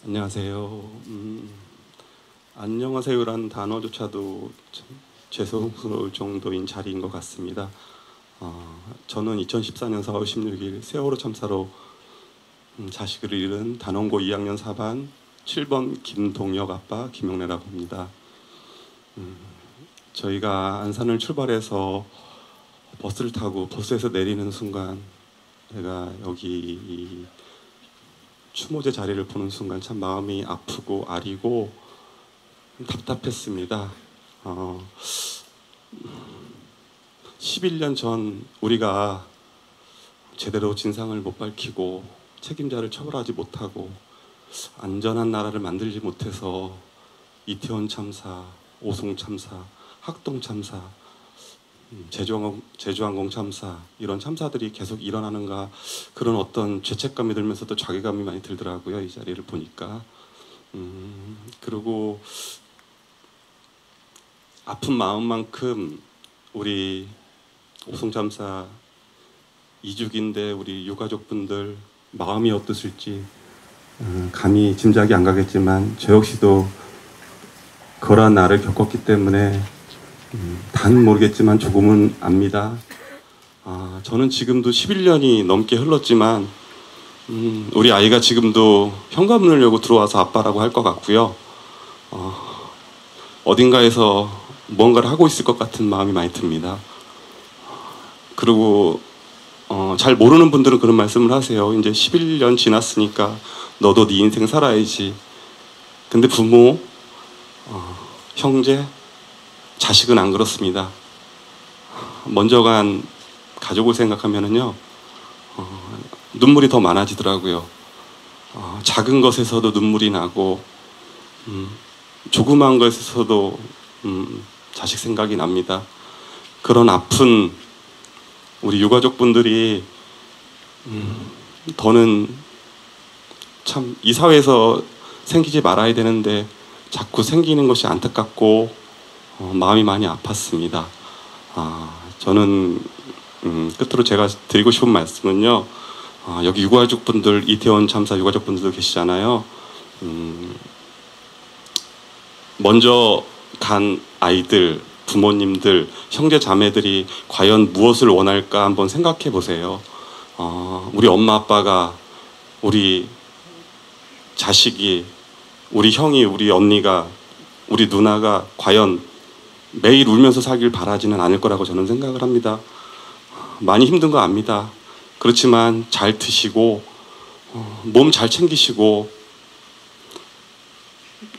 S20: 안녕하세요. 안녕하세요라는 단어조차도 참 죄송스러울 정도인 자리인 것 같습니다. 저는 2014년 4월 16일 세월호 참사로 자식을 잃은 단원고 2학년 4반 7번 김동혁 아빠 김용래라고 합니다. 저희가 안산을 출발해서 버스를 타고 버스에서 내리는 순간 제가 여기 이 추모제 자리를 보는 순간 참 마음이 아프고 아리고 답답했습니다. 11년 전 우리가 제대로 진상을 못 밝히고 책임자를 처벌하지 못하고 안전한 나라를 만들지 못해서 이태원 참사, 오송 참사, 학동 참사, 제주항공 참사 이런 참사들이 계속 일어나는가 그런 어떤 죄책감이 들면서도 자괴감이 많이 들더라고요. 이 자리를 보니까. 그리고 아픈 마음만큼 우리 오송 참사 이주기인데 우리 유가족분들 마음이 어떠실지 감히 짐작이 안 가겠지만 저 역시도 그러한 날을 겪었기 때문에 다는 모르겠지만 조금은 압니다. 저는 지금도 11년이 넘게 흘렀지만 우리 아이가 지금도 현관문을 열고 들어와서 아빠라고 할 것 같고요. 어딘가에서 뭔가를 하고 있을 것 같은 마음이 많이 듭니다. 그리고 잘 모르는 분들은 그런 말씀을 하세요. 이제 11년 지났으니까 너도 네 인생 살아야지. 근데 부모, 형제, 자식은 안 그렇습니다. 먼저 간 가족을 생각하면은요, 눈물이 더 많아지더라고요. 작은 것에서도 눈물이 나고, 조그만 것에서도 자식 생각이 납니다. 그런 아픈 우리 유가족분들이 더는 참 이 사회에서 생기지 말아야 되는데 자꾸 생기는 것이 안타깝고 마음이 많이 아팠습니다. 저는 끝으로 제가 드리고 싶은 말씀은요. 여기 유가족분들, 이태원 참사 유가족분들도 계시잖아요. 먼저 간 아이들, 부모님들, 형제 자매들이 과연 무엇을 원할까 한번 생각해 보세요. 우리 엄마 아빠가, 우리 자식이, 우리 형이, 우리 언니가, 우리 누나가 과연 매일 울면서 살길 바라지는 않을 거라고 저는 생각을 합니다. 많이 힘든 거 압니다. 그렇지만 잘 드시고 몸 잘 챙기시고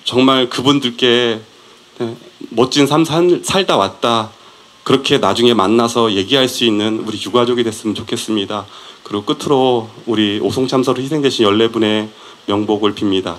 S20: 정말 그분들께 멋진 삶 살다 왔다 그렇게 나중에 만나서 얘기할 수 있는 우리 유가족이 됐으면 좋겠습니다. 그리고 끝으로 우리 오송 참사로 희생되신 14분의 명복을 빕니다.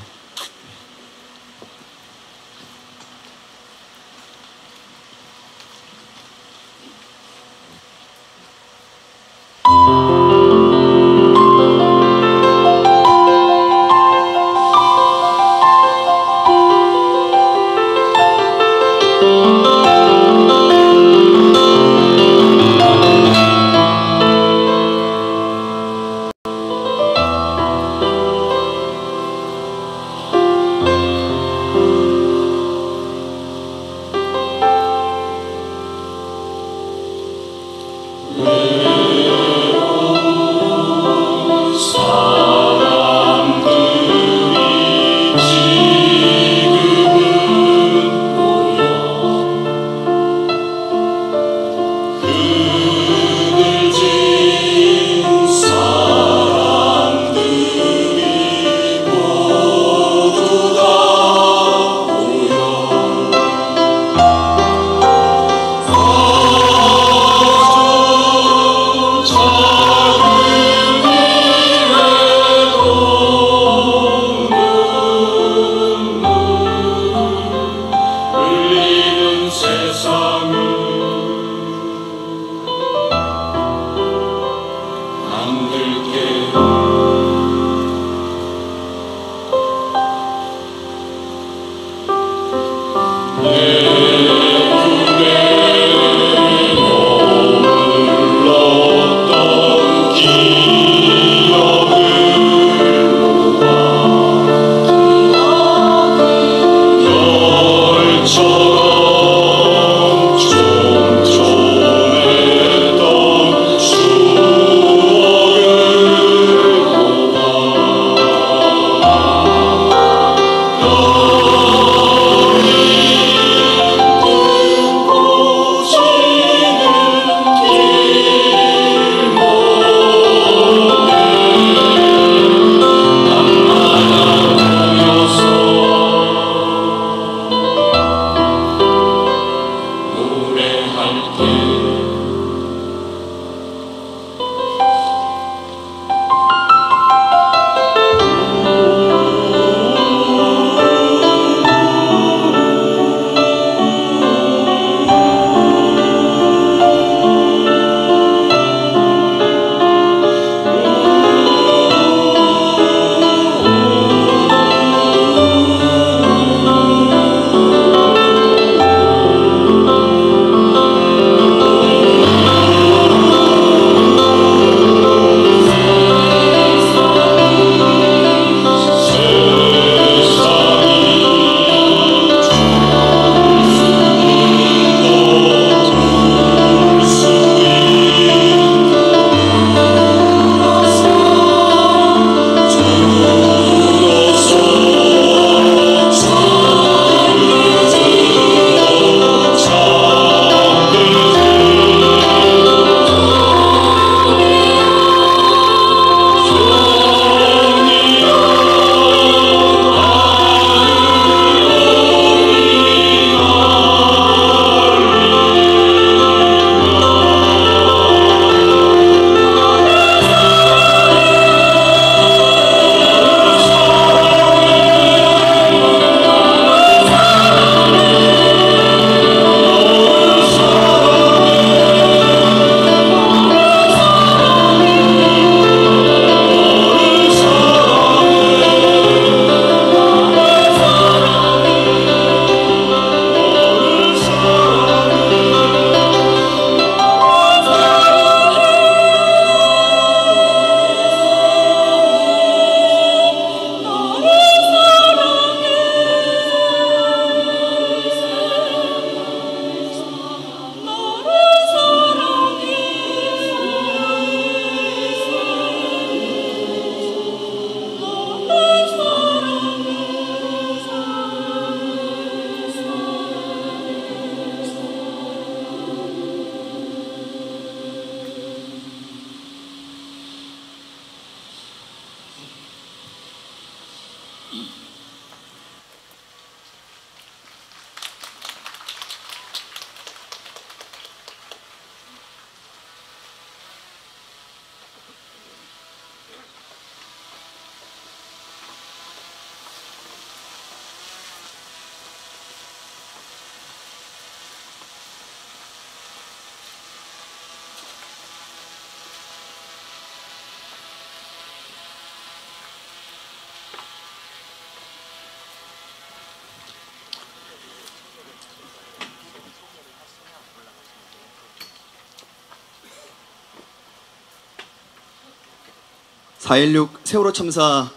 S1: (4.16) 세월호 참사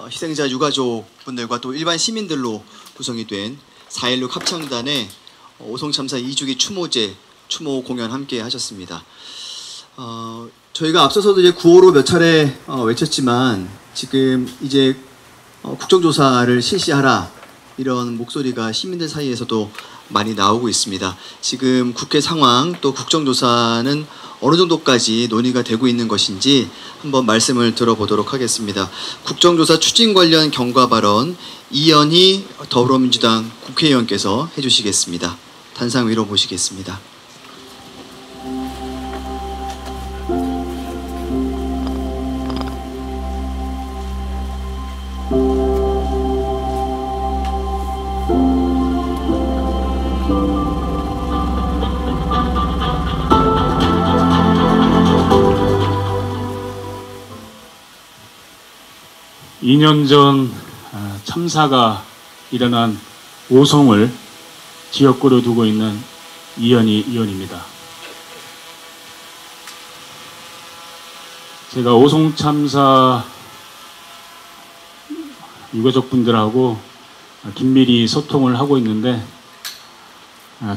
S1: 희생자 유가족분들과 또 일반 시민들로 구성이 된 (4.16) 합창단의 오송참사 2주기 추모 공연 함께 하셨습니다. 저희가 앞서서도 이제 구호로 몇 차례 외쳤지만 지금 이제 국정조사를 실시하라 이런 목소리가 시민들 사이에서도 많이 나오고 있습니다. 지금 국회 상황 또 국정조사는 어느 정도까지 논의가 되고 있는 것인지 한번 말씀을 들어보도록 하겠습니다. 국정조사 추진 관련 경과 발언 이현희 더불어민주당 국회의원께서 해주시겠습니다. 단상 위로 모시겠습니다.
S14: 이 년 전 참사가 일어난 오송을 지역구로 두고 있는 이현희 의원입니다. 제가 오송 참사 유가족분들하고 긴밀히 소통을 하고 있는데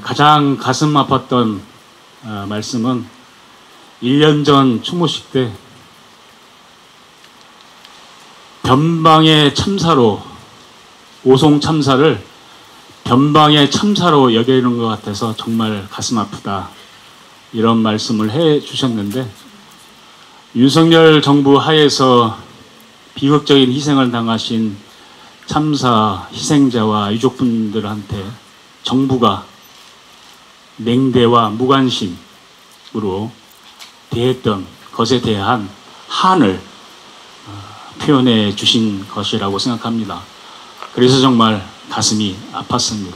S14: 가장 가슴 아팠던 말씀은 1년 전 추모식 때 변방의 참사로, 오송 참사를 변방의 참사로 여기는 것 같아서 정말 가슴 아프다 이런 말씀을 해 주셨는데, 윤석열 정부 하에서 비극적인 희생을 당하신 참사 희생자와 유족분들한테 정부가 냉대와 무관심으로 대했던 것에 대한 한을 표현해 주신 것이라고 생각합니다. 그래서 정말 가슴이 아팠습니다.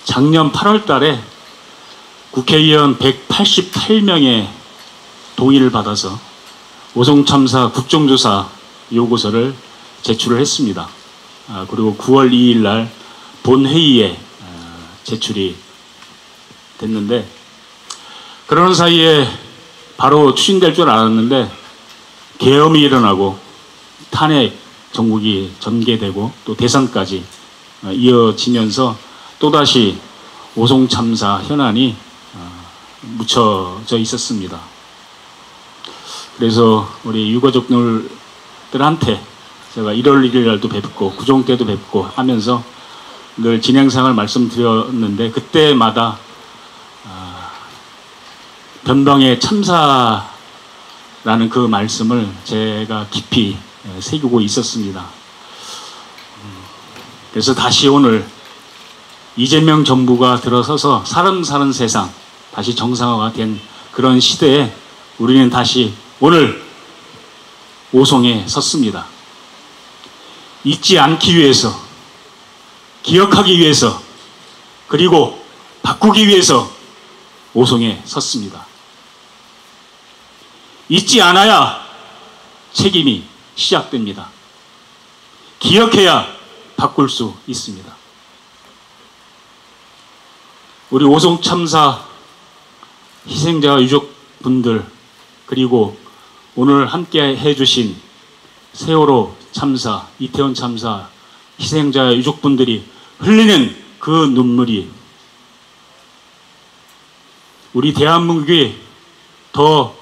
S14: 작년 8월 달에 국회의원 188명의 동의를 받아서 오송참사 국정조사 요구서를 제출을 했습니다. 그리고 9월 2일 날 본회의에 제출이 됐는데, 그러는 사이에 바로 추진될 줄 알았는데 계엄이 일어나고 탄핵 정국이 전개되고 또 대선까지 이어지면서 또다시 오송 참사 현안이 묻혀져 있었습니다. 그래서 우리 유가족들한테 제가 1월 1일 날도 뵙고 구정 때도 뵙고 하면서 늘 진행상을 말씀드렸는데, 그때마다 변방의 참사라는 그 말씀을 제가 깊이 새기고 있었습니다. 그래서 다시 오늘 이재명 정부가 들어서서 사람 사는 세상 다시 정상화가 된 그런 시대에 우리는 다시 오늘 오송에 섰습니다. 잊지 않기 위해서, 기억하기 위해서, 그리고 바꾸기 위해서 오송에 섰습니다. 잊지 않아야 책임이 시작됩니다. 기억해야 바꿀 수 있습니다. 우리 오송 참사 희생자 유족분들, 그리고 오늘 함께 해주신 세월호 참사, 이태원 참사 희생자 유족분들이 흘리는 그 눈물이 우리 대한민국이 더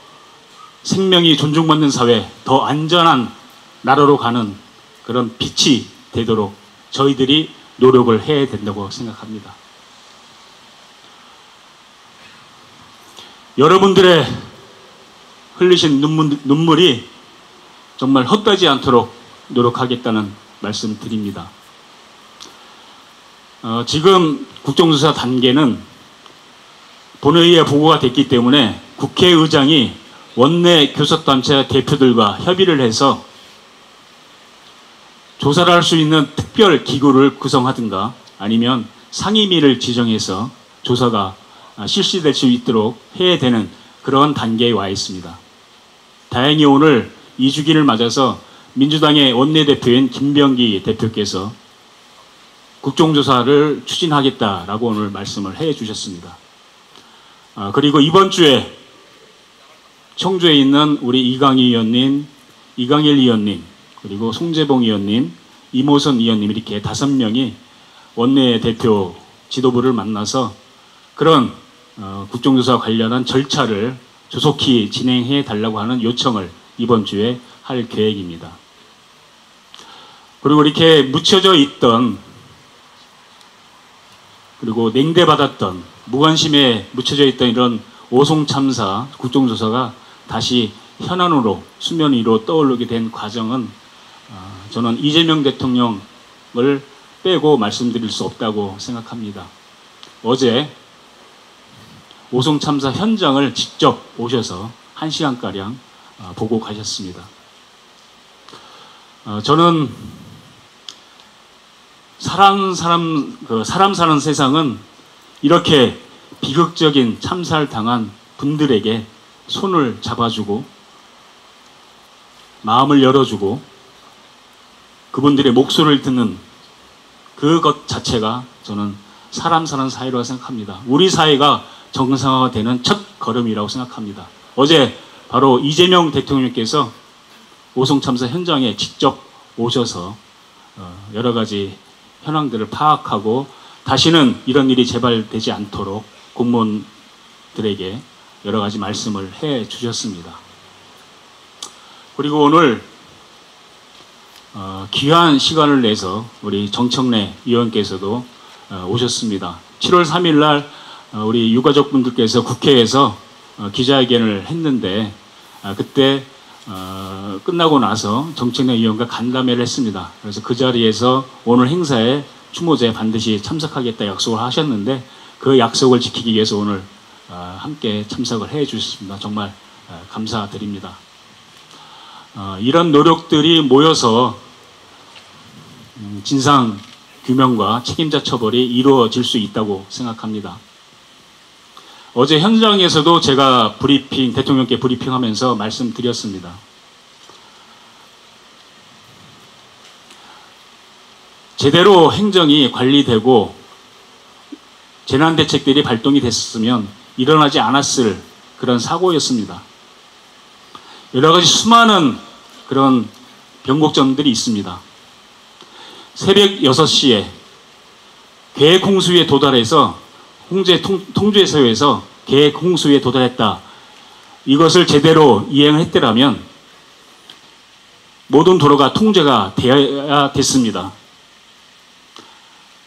S14: 생명이 존중받는 사회, 더 안전한 나라로 가는 그런 빛이 되도록 저희들이 노력을 해야 된다고 생각합니다. 여러분들의 흘리신 눈물이 정말 헛되지 않도록 노력하겠다는 말씀 드립니다. 지금 국정조사 단계는 본회의에 보고가 됐기 때문에 국회의장이 원내 교섭단체 대표들과 협의를 해서 조사를 할 수 있는 특별 기구를 구성하든가 아니면 상임위를 지정해서 조사가 실시될 수 있도록 해야 되는 그런 단계에 와 있습니다. 다행히 오늘 2주기를 맞아서 민주당의 원내대표인 김병기 대표께서 국정조사를 추진하겠다라고 오늘 말씀을 해 주셨습니다. 그리고 이번 주에 청주에 있는 우리 이강희 의원님, 이강일 의원님, 그리고 송재봉 의원님, 이모선 의원님 이렇게 5명이 원내대표 지도부를 만나서 그런 국정조사 관련한 절차를 조속히 진행해 달라고 하는 요청을 이번 주에 할 계획입니다. 그리고 이렇게 묻혀져 있던 그리고 냉대받았던 무관심에 묻혀져 있던 이런 오송 참사 국정조사가 다시 현안으로 수면 위로 떠오르게 된 과정은 저는 이재명 대통령을 빼고 말씀드릴 수 없다고 생각합니다. 어제 오송 참사 현장을 직접 오셔서 1시간가량 보고 가셨습니다. 저는 사람 사는 세상은 이렇게 비극적인 참사를 당한 분들에게 손을 잡아주고 마음을 열어주고 그분들의 목소리를 듣는 그것 자체가 저는 사람 사는 사회라고 생각합니다. 우리 사회가 정상화되는 첫 걸음이라고 생각합니다. 어제 바로 이재명 대통령께서 오송 참사 현장에 직접 오셔서 여러 가지 현황들을 파악하고 다시는 이런 일이 재발되지 않도록 공무원들에게 여러 가지 말씀을 해 주셨습니다. 그리고 오늘 귀한 시간을 내서 우리 정청래 의원께서도 오셨습니다. 7월 3일 날 우리 유가족분들께서 국회에서 기자회견을 했는데 그때 끝나고 나서 정청래 의원과 간담회를 했습니다. 그래서 그 자리에서 오늘 행사에 추모제에 반드시 참석하겠다 약속을 하셨는데 그 약속을 지키기 위해서 오늘 함께 참석을 해 주셨습니다. 정말 감사드립니다. 이런 노력들이 모여서 진상 규명과 책임자 처벌이 이루어질 수 있다고 생각합니다. 어제 현장에서도 제가 대통령께 브리핑하면서 말씀드렸습니다. 제대로 행정이 관리되고 재난대책들이 발동이 됐으면 일어나지 않았을 그런 사고였습니다. 여러 가지 수많은 그런 변곡점들이 있습니다. 새벽 6시에 계획 홍수에 도달해서 통제소에서 계획 홍수에 도달했다. 이것을 제대로 이행을 했더라면 모든 도로가 통제가 되어야 됐습니다.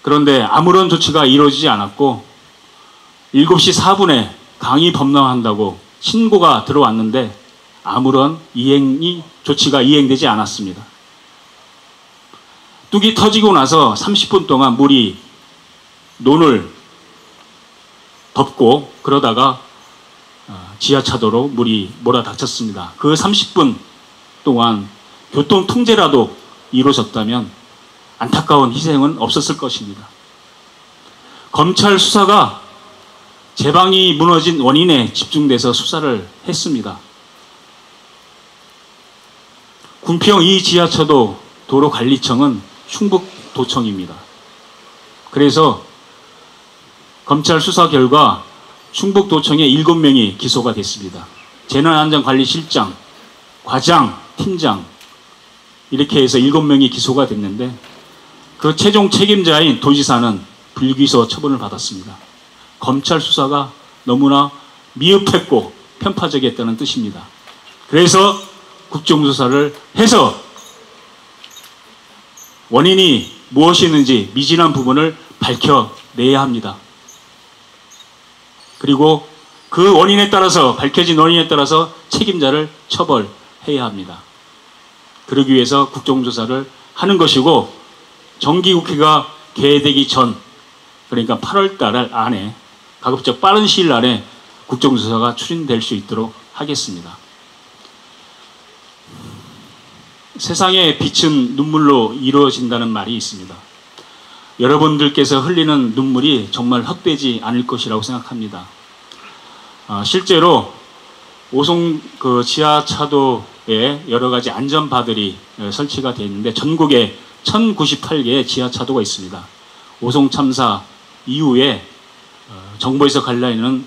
S14: 그런데 아무런 조치가 이루어지지 않았고 7시 4분에 강이 범람한다고 신고가 들어왔는데 아무런 조치가 이행되지 않았습니다. 뚝이 터지고 나서 30분 동안 물이 논을 덮고 그러다가 지하차도로 물이 몰아닥쳤습니다. 그 30분 동안 교통 통제라도 이루어졌다면 안타까운 희생은 없었을 것입니다. 검찰 수사가 제방이 무너진 원인에 집중돼서 수사를 했습니다. 군평 2 지하차도 도로관리청은 충북도청입니다. 그래서 검찰 수사 결과 충북도청에 7명이 기소가 됐습니다. 재난안전관리실장, 과장, 팀장 이렇게 해서 7명이 기소가 됐는데 그 최종 책임자인 도지사는 불기소 처분을 받았습니다. 검찰 수사가 너무나 미흡했고 편파적이었다는 뜻입니다. 그래서 국정조사를 해서 원인이 무엇이었는지 미진한 부분을 밝혀내야 합니다. 그리고 그 원인에 따라서 밝혀진 원인에 따라서 책임자를 처벌해야 합니다. 그러기 위해서 국정조사를 하는 것이고 정기국회가 개회되기 전 그러니까 8월 달 안에 가급적 빠른 시일 안에 국정조사가 추진될 수 있도록 하겠습니다. 세상의 빛은 눈물로 이루어진다는 말이 있습니다. 여러분들께서 흘리는 눈물이 정말 헛되지 않을 것이라고 생각합니다. 실제로 오송 지하차도에 여러 가지 안전바들이 설치가 되어 있는데 전국에 1098개의 지하차도가 있습니다. 오송 참사 이후에 정부에서 관리하는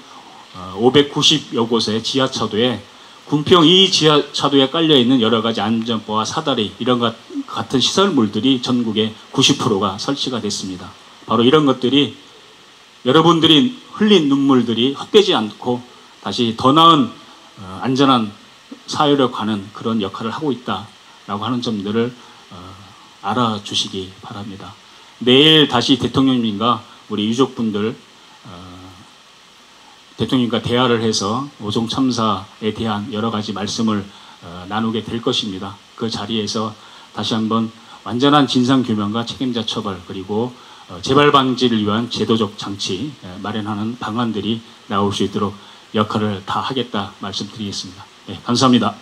S14: 590여 곳의 지하차도에 군평 이 지하차도에 깔려있는 여러 가지 안전바와 사다리 이런 것 같은 시설물들이 전국에 90%가 설치가 됐습니다. 바로 이런 것들이 여러분들이 흘린 눈물들이 헛되지 않고 다시 더 나은 안전한 사회로 가는 그런 역할을 하고 있다라고 하는 점들을 알아주시기 바랍니다. 내일 다시 대통령님과 우리 유족분들 대통령님과 대화를 해서 오송 참사에 대한 여러 가지 말씀을 나누게 될 것입니다. 그 자리에서 다시 한번 완전한 진상규명과 책임자 처벌 그리고 재발 방지를 위한 제도적 장치 마련하는 방안들이 나올 수 있도록 역할을 다 하겠다 말씀드리겠습니다. 네, 감사합니다.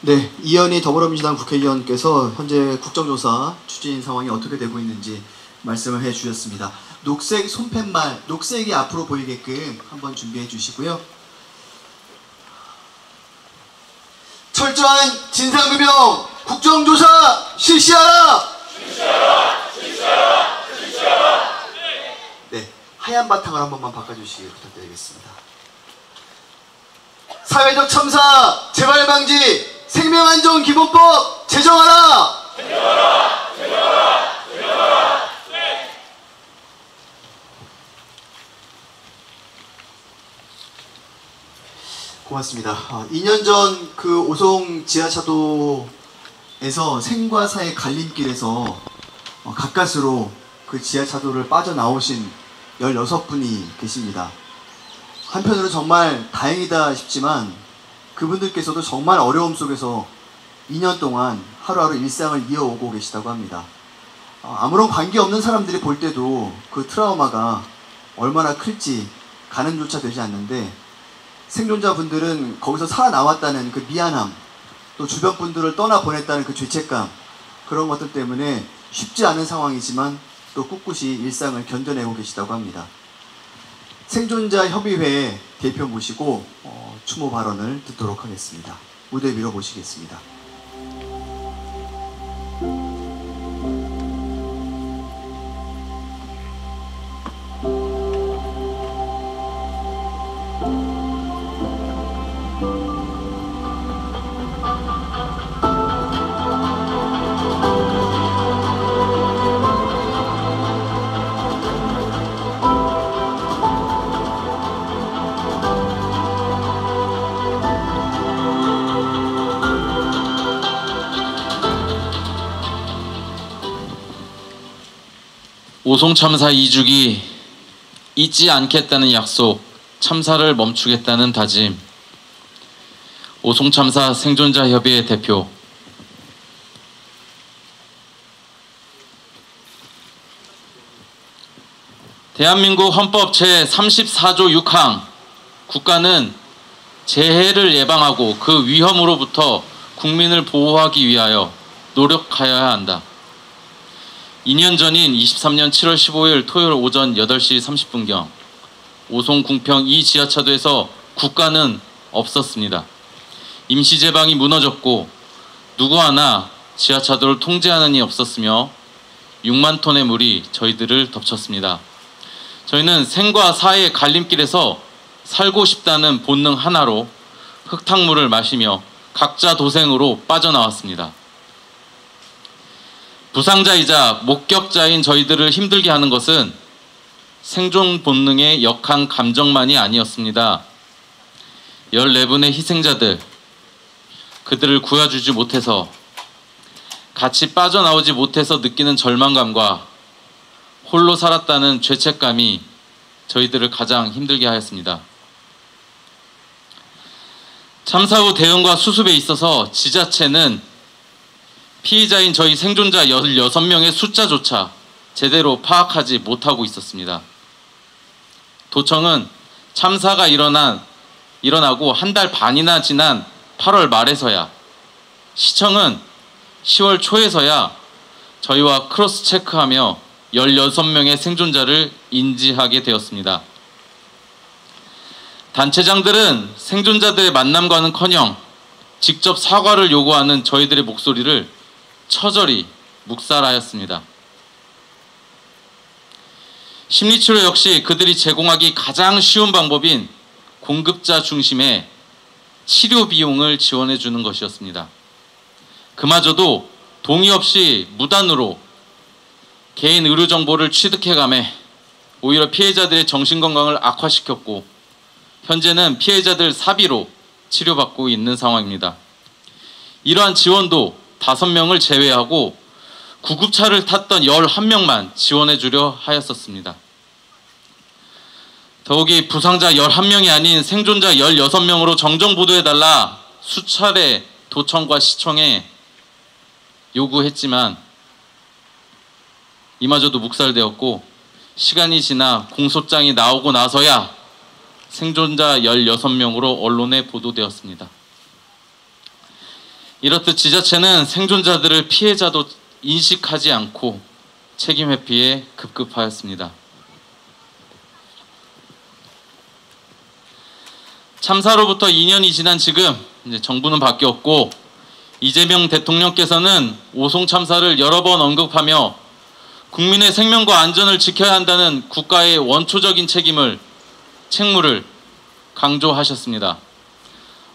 S1: 네, 이현희 더불어민주당 국회의원께서 현재 국정조사 추진 상황이 어떻게 되고 있는지 말씀을 해주셨습니다. 녹색 손팻말, 녹색이 앞으로 보이게끔 한번 준비해 주시고요. 철저한 진상규명, 국정조사 실시하라! 실시하라! 네, 하얀 바탕을 한 번만 바꿔주시기 부탁드리겠습니다. 사회적 참사, 재발방지, 생명안전기본법 제정하라! 제정하라! 고맙습니다. 2년 전 그 오송 지하차도에서 생과 사의 갈림길에서 가까스로 그 지하차도를 빠져나오신 16분이 계십니다. 한편으로 정말 다행이다 싶지만 그분들께서도 정말 어려움 속에서 2년 동안 하루하루 일상을 이어오고 계시다고 합니다. 아무런 관계없는 사람들이 볼 때도 그 트라우마가 얼마나 클지 가늠조차 되지 않는데 생존자분들은 거기서 살아나왔다는 그 미안함, 또 주변 분들을 떠나보냈다는 그 죄책감, 그런 것들 때문에 쉽지 않은 상황이지만 또 꿋꿋이 일상을 견뎌내고 계시다고 합니다. 생존자 협의회 대표 모시고 추모 발언을 듣도록 하겠습니다. 무대 위로 모시겠습니다.
S21: 오송 참사 2주기 잊지 않겠다는 약속, 참사를 멈추겠다는 다짐. 오송 참사 생존자 협의회 대표. 대한민국 헌법 제34조 6항 국가는 재해를 예방하고 그 위험으로부터 국민을 보호하기 위하여 노력하여야 한다. 2년 전인 23년 7월 15일 토요일 오전 8시 30분경 오송 궁평 이 지하차도에서 국가는 없었습니다. 임시제방이 무너졌고 누구 하나 지하차도를 통제하는 이 없었으며 6만 톤의 물이 저희들을 덮쳤습니다. 저희는 생과 사의 갈림길에서 살고 싶다는 본능 하나로 흙탕물을 마시며 각자 도생으로 빠져나왔습니다. 부상자이자 목격자인 저희들을 힘들게 하는 것은 생존 본능의 역한 감정만이 아니었습니다. 14분의 희생자들, 그들을 구해주지 못해서 같이 빠져나오지 못해서 느끼는 절망감과 홀로 살았다는 죄책감이 저희들을 가장 힘들게 하였습니다. 참사 후 대응과 수습에 있어서 지자체는 피의자인 저희 생존자 16명의 숫자조차 제대로 파악하지 못하고 있었습니다. 도청은 참사가 일어나고 한 달 반이나 지난 8월 말에서야, 시청은 10월 초에서야 저희와 크로스 체크하며 16명의 생존자를 인지하게 되었습니다. 단체장들은 생존자들의 만남과는커녕 직접 사과를 요구하는 저희들의 목소리를 처절히 묵살하였습니다. 심리치료 역시 그들이 제공하기 가장 쉬운 방법인 공급자 중심의 치료 비용을 지원해 주는 것이었습니다. 그마저도 동의 없이 무단으로 개인 의료 정보를 취득해가며 오히려 피해자들의 정신건강을 악화시켰고, 현재는 피해자들 사비로 치료받고 있는 상황입니다. 이러한 지원도 5명을 제외하고 구급차를 탔던 11명만 지원해 주려 하였었습니다. 더욱이 부상자 11명이 아닌 생존자 16명으로 정정보도해달라 수차례 도청과 시청에 요구했지만 이마저도 묵살되었고, 시간이 지나 공소장이 나오고 나서야 생존자 16명으로 언론에 보도되었습니다. 이렇듯 지자체는 생존자들을 피해자도 인식하지 않고 책임 회피에 급급하였습니다. 참사로부터 2년이 지난 지금 이제 정부는 바뀌었고, 이재명 대통령께서는 오송 참사를 여러 번 언급하며 국민의 생명과 안전을 지켜야 한다는 국가의 원초적인 책무를 강조하셨습니다.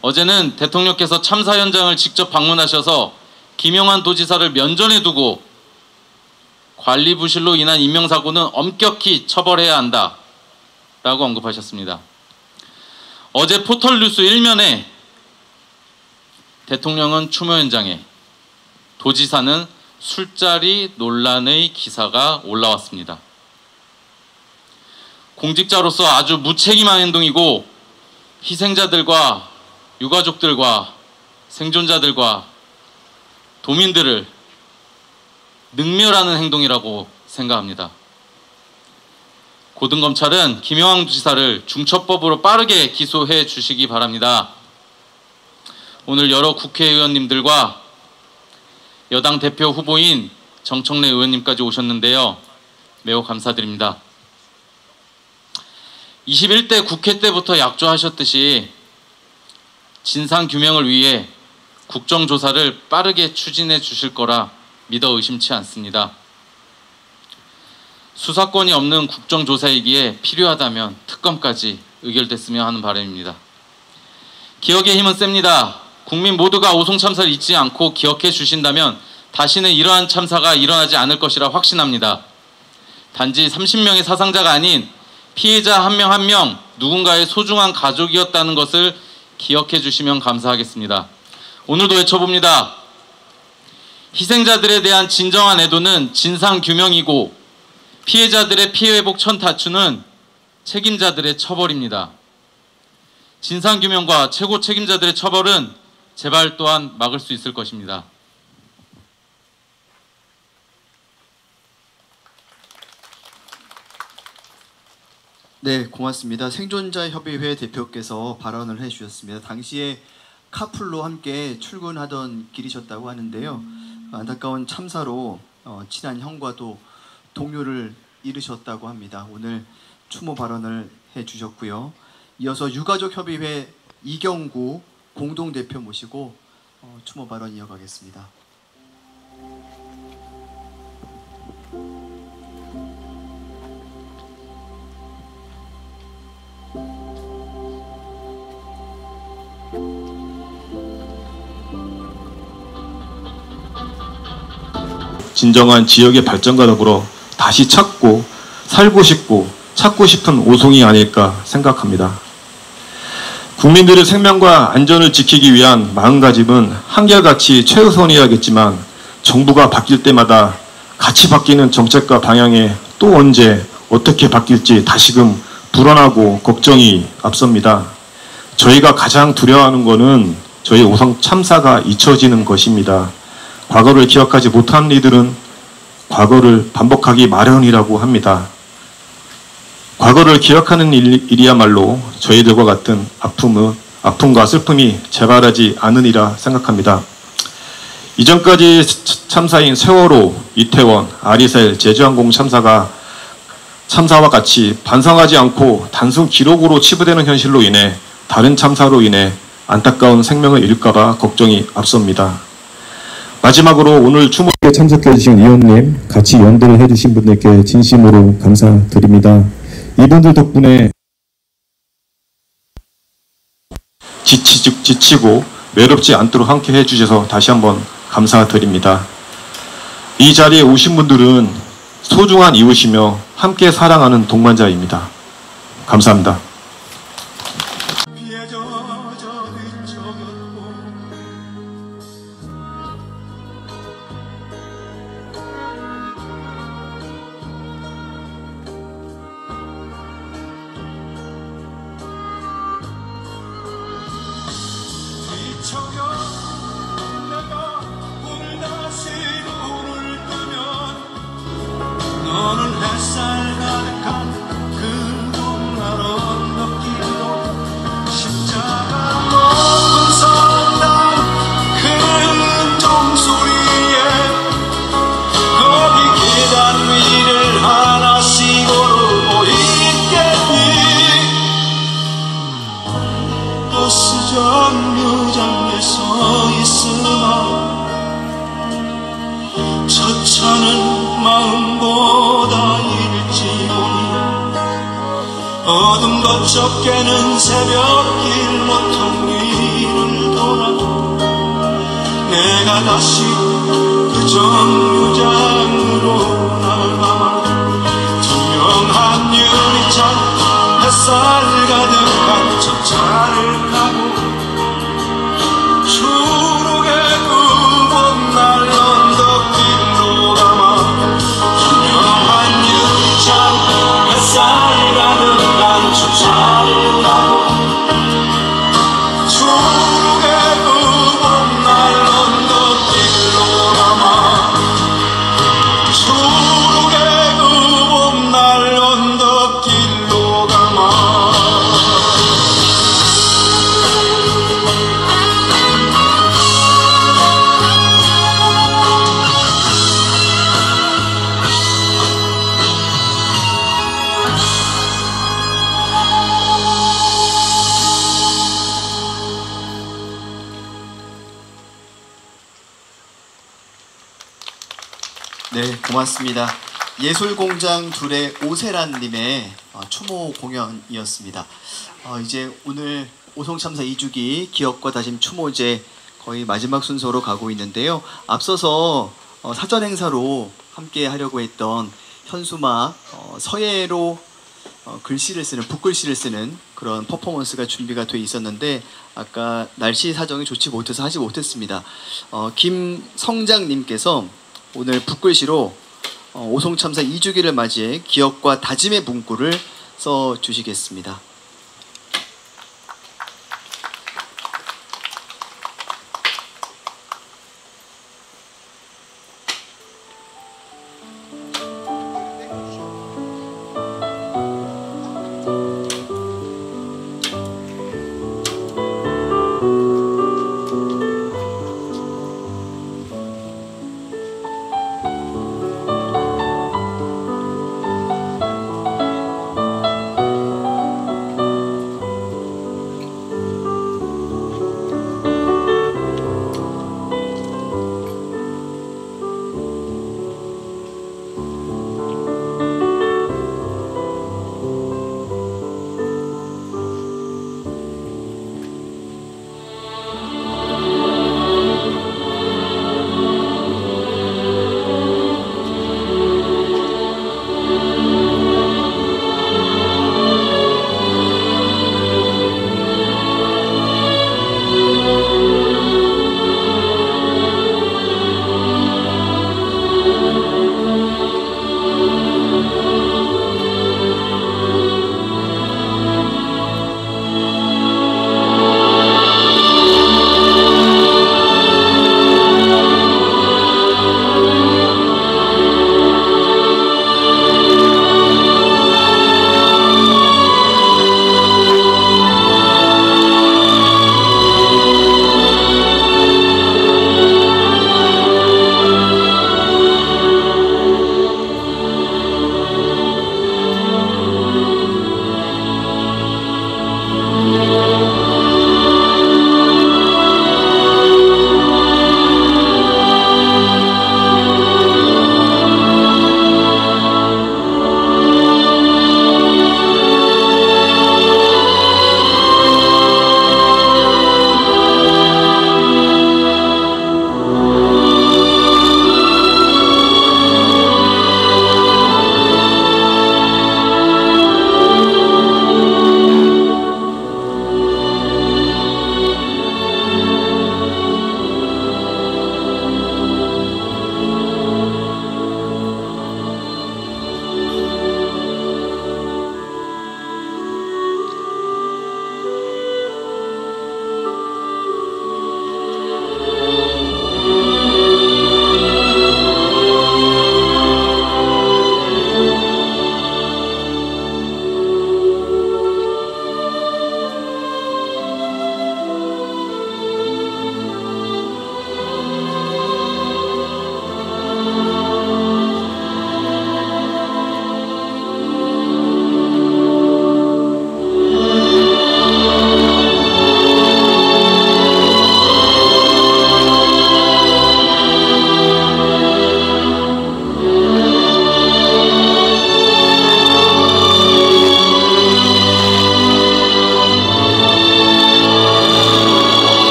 S21: 어제는 대통령께서 참사 현장을 직접 방문하셔서 김영환 도지사를 면전에 두고 관리 부실로 인한 인명사고는 엄격히 처벌해야 한다라고 언급하셨습니다. 어제 포털뉴스 1면에 대통령은 추모 현장에, 도지사는 술자리 논란의 기사가 올라왔습니다. 공직자로서 아주 무책임한 행동이고, 희생자들과 유가족들과 생존자들과 도민들을 능멸하는 행동이라고 생각합니다. 고등검찰은 김영환 지사를 중처법으로 빠르게 기소해 주시기 바랍니다. 오늘 여러 국회의원님들과 여당 대표 후보인 정청래 의원님까지 오셨는데요. 매우 감사드립니다. 21대 국회 때부터 약조하셨듯이 진상규명을 위해 국정조사를 빠르게 추진해 주실 거라 믿어 의심치 않습니다. 수사권이 없는 국정조사이기에 필요하다면 특검까지 의결됐으면 하는 바람입니다. 기억의 힘은 셉니다. 국민 모두가 오송 참사를 잊지 않고 기억해 주신다면 다시는 이러한 참사가 일어나지 않을 것이라 확신합니다. 단지 30명의 사상자가 아닌 피해자 한 명 한 명 누군가의 소중한 가족이었다는 것을 기억해 주시면 감사하겠습니다. 오늘도 외쳐봅니다. 희생자들에 대한 진정한 애도는 진상규명이고, 피해자들의 피해회복 천타추는 책임자들의 처벌입니다. 진상규명과 최고 책임자들의 처벌은 재발 또한 막을 수 있을 것입니다.
S1: 네, 고맙습니다. 생존자협의회 대표께서 발언을 해주셨습니다. 당시에 카풀로 함께 출근하던 길이셨다고 하는데요. 안타까운 참사로 친한 형과도 동료를 잃으셨다고 합니다. 오늘 추모 발언을 해주셨고요. 이어서 유가족협의회 이경구 공동대표 모시고 추모 발언 이어가겠습니다.
S3: 진정한 지역의 발전과 더불어 다시 찾고 살고 싶고 찾고 싶은 오송이 아닐까 생각합니다. 국민들의 생명과 안전을 지키기 위한 마음가짐은 한결같이 최우선이야겠지만 정부가 바뀔 때마다 같이 바뀌는 정책과 방향에 또 언제 어떻게 바뀔지 다시금 불안하고 걱정이 앞섭니다. 저희가 가장 두려워하는 것은 저희 오송 참사가 잊혀지는 것입니다. 과거를 기억하지 못한 이들은 과거를 반복하기 마련이라고 합니다. 과거를 기억하는 일이야말로 저희들과 같은 아픔과 슬픔이 재발하지 않으리라 생각합니다. 이전까지 참사인 세월호, 이태원, 아리셀, 제주항공 참사와 같이 반성하지 않고 단순 기록으로 치부되는 현실로 인해 다른 참사로 인해 안타까운 생명을 잃을까봐 걱정이 앞섭니다. 마지막으로 오늘 추모에 참석해 주신 위원님, 같이 연대를 해주신 분들께 진심으로 감사드립니다. 이분들 덕분에 지치고 외롭지 않도록 함께 해주셔서 다시 한번 감사드립니다. 이 자리에 오신 분들은 소중한 이웃이며 함께 사랑하는 동반자입니다. 감사합니다.
S19: 너는 햇살 가득한 그 봄날 언덕길로 십자가 높은 성당 큰 종소리에 거기 계단 위를 하나씩 오르고 있겠니. 버스 정류장에 서 있으나 저 차는 마음보다 일찍 오니 어둠 거쳐깨는 새벽길로 텅 위를 돌아 내가 다시 그 정류장으로 나가마 투명한 유리창 햇살 가득한 저 차를 타고 초록의 그 봄날 언덕길로 가마 투명한 유리창 햇살 가득한 저 차를 타고 초록의 그 봄날 언덕길로 가마 초록의 그 봄날 언덕길로 가마.
S1: 네, 고맙습니다. 예술공장 둘의 오세란님의 추모 공연이었습니다. 이제 오늘 오송참사 2주기 기억과 다짐 추모제 거의 마지막 순서로 가고 있는데요. 앞서서 사전 행사로 함께 하려고 했던 현수막 서예로 글씨를 쓰는 붓글씨를 쓰는 그런 퍼포먼스가 준비가 돼 있었는데 아까 날씨 사정이 좋지 못해서 하지 못했습니다. 김성장님께서 오늘 붓글씨로 오송참사 2주기를 맞이해 기억과 다짐의 문구를 써주시겠습니다.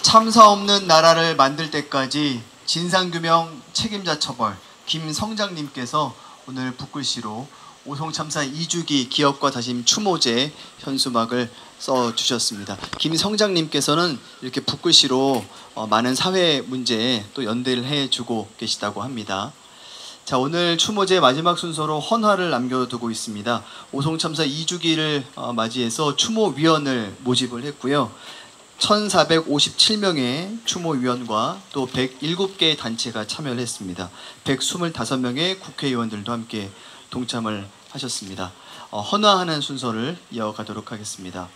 S1: 참사 없는 나라를 만들 때까지 진상규명 책임자 처벌 김성장님께서 오늘 붓글씨로 오송참사 2주기 기억과 다짐 추모제 현수막을 써주셨습니다. 김성장님께서는 이렇게 붓글씨로 많은 사회 문제에 또 연대를 해주고 계시다고 합니다. 자, 오늘 추모제 마지막 순서로 헌화를 남겨두고 있습니다. 오송참사 2주기를 맞이해서 추모위원을 모집을 했고요. 1457명의 추모위원과 또 107개의 단체가 참여를 했습니다. 125명의 국회의원들도 함께 동참을 하셨습니다. 헌화하는 순서를 이어가도록 하겠습니다.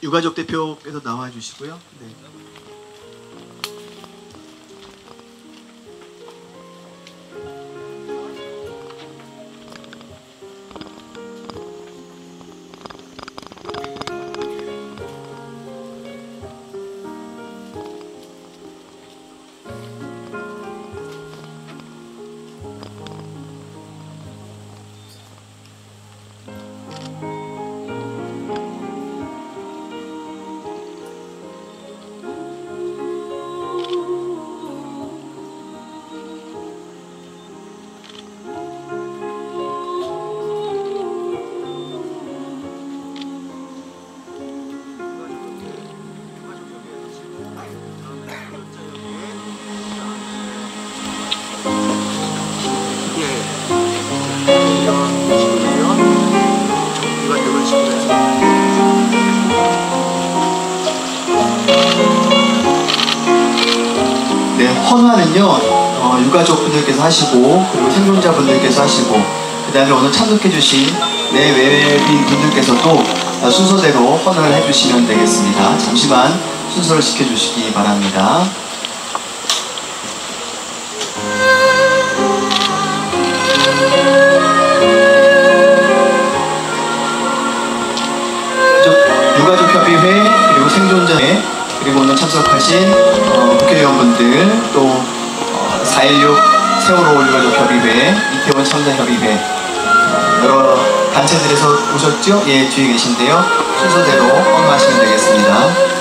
S1: 유가족 대표께서 나와 주시고요. 네. 헌화는요 유가족분들께서 하시고 그리고 생존자분들께서 하시고 그 다음에 오늘 참석해주신 내외빈 분들께서도 순서대로 헌화를 해주시면 되겠습니다. 잠시만 순서를 지켜주시기 바랍니다. 유가족협의회 그리고 생존자회 그리고 오늘 참석하신 국회의원분들 또 4.16 세월호 유가족협의회, 이태원 참사협의회 여러 단체들에서 오셨죠? 예, 뒤에 계신데요. 순서대로 헌화하시면 되겠습니다.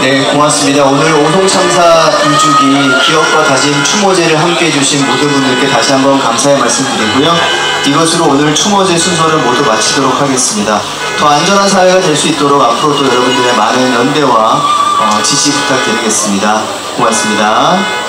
S1: 네, 고맙습니다. 오늘 오송참사 2주기 기억과 다짐 추모제를 함께 해주신 모든 분들께 다시 한번 감사의 말씀드리고요. 이것으로 오늘 추모제 순서를 모두 마치도록 하겠습니다. 더 안전한 사회가 될 수 있도록 앞으로도 여러분들의 많은 연대와 지지 부탁드리겠습니다. 고맙습니다.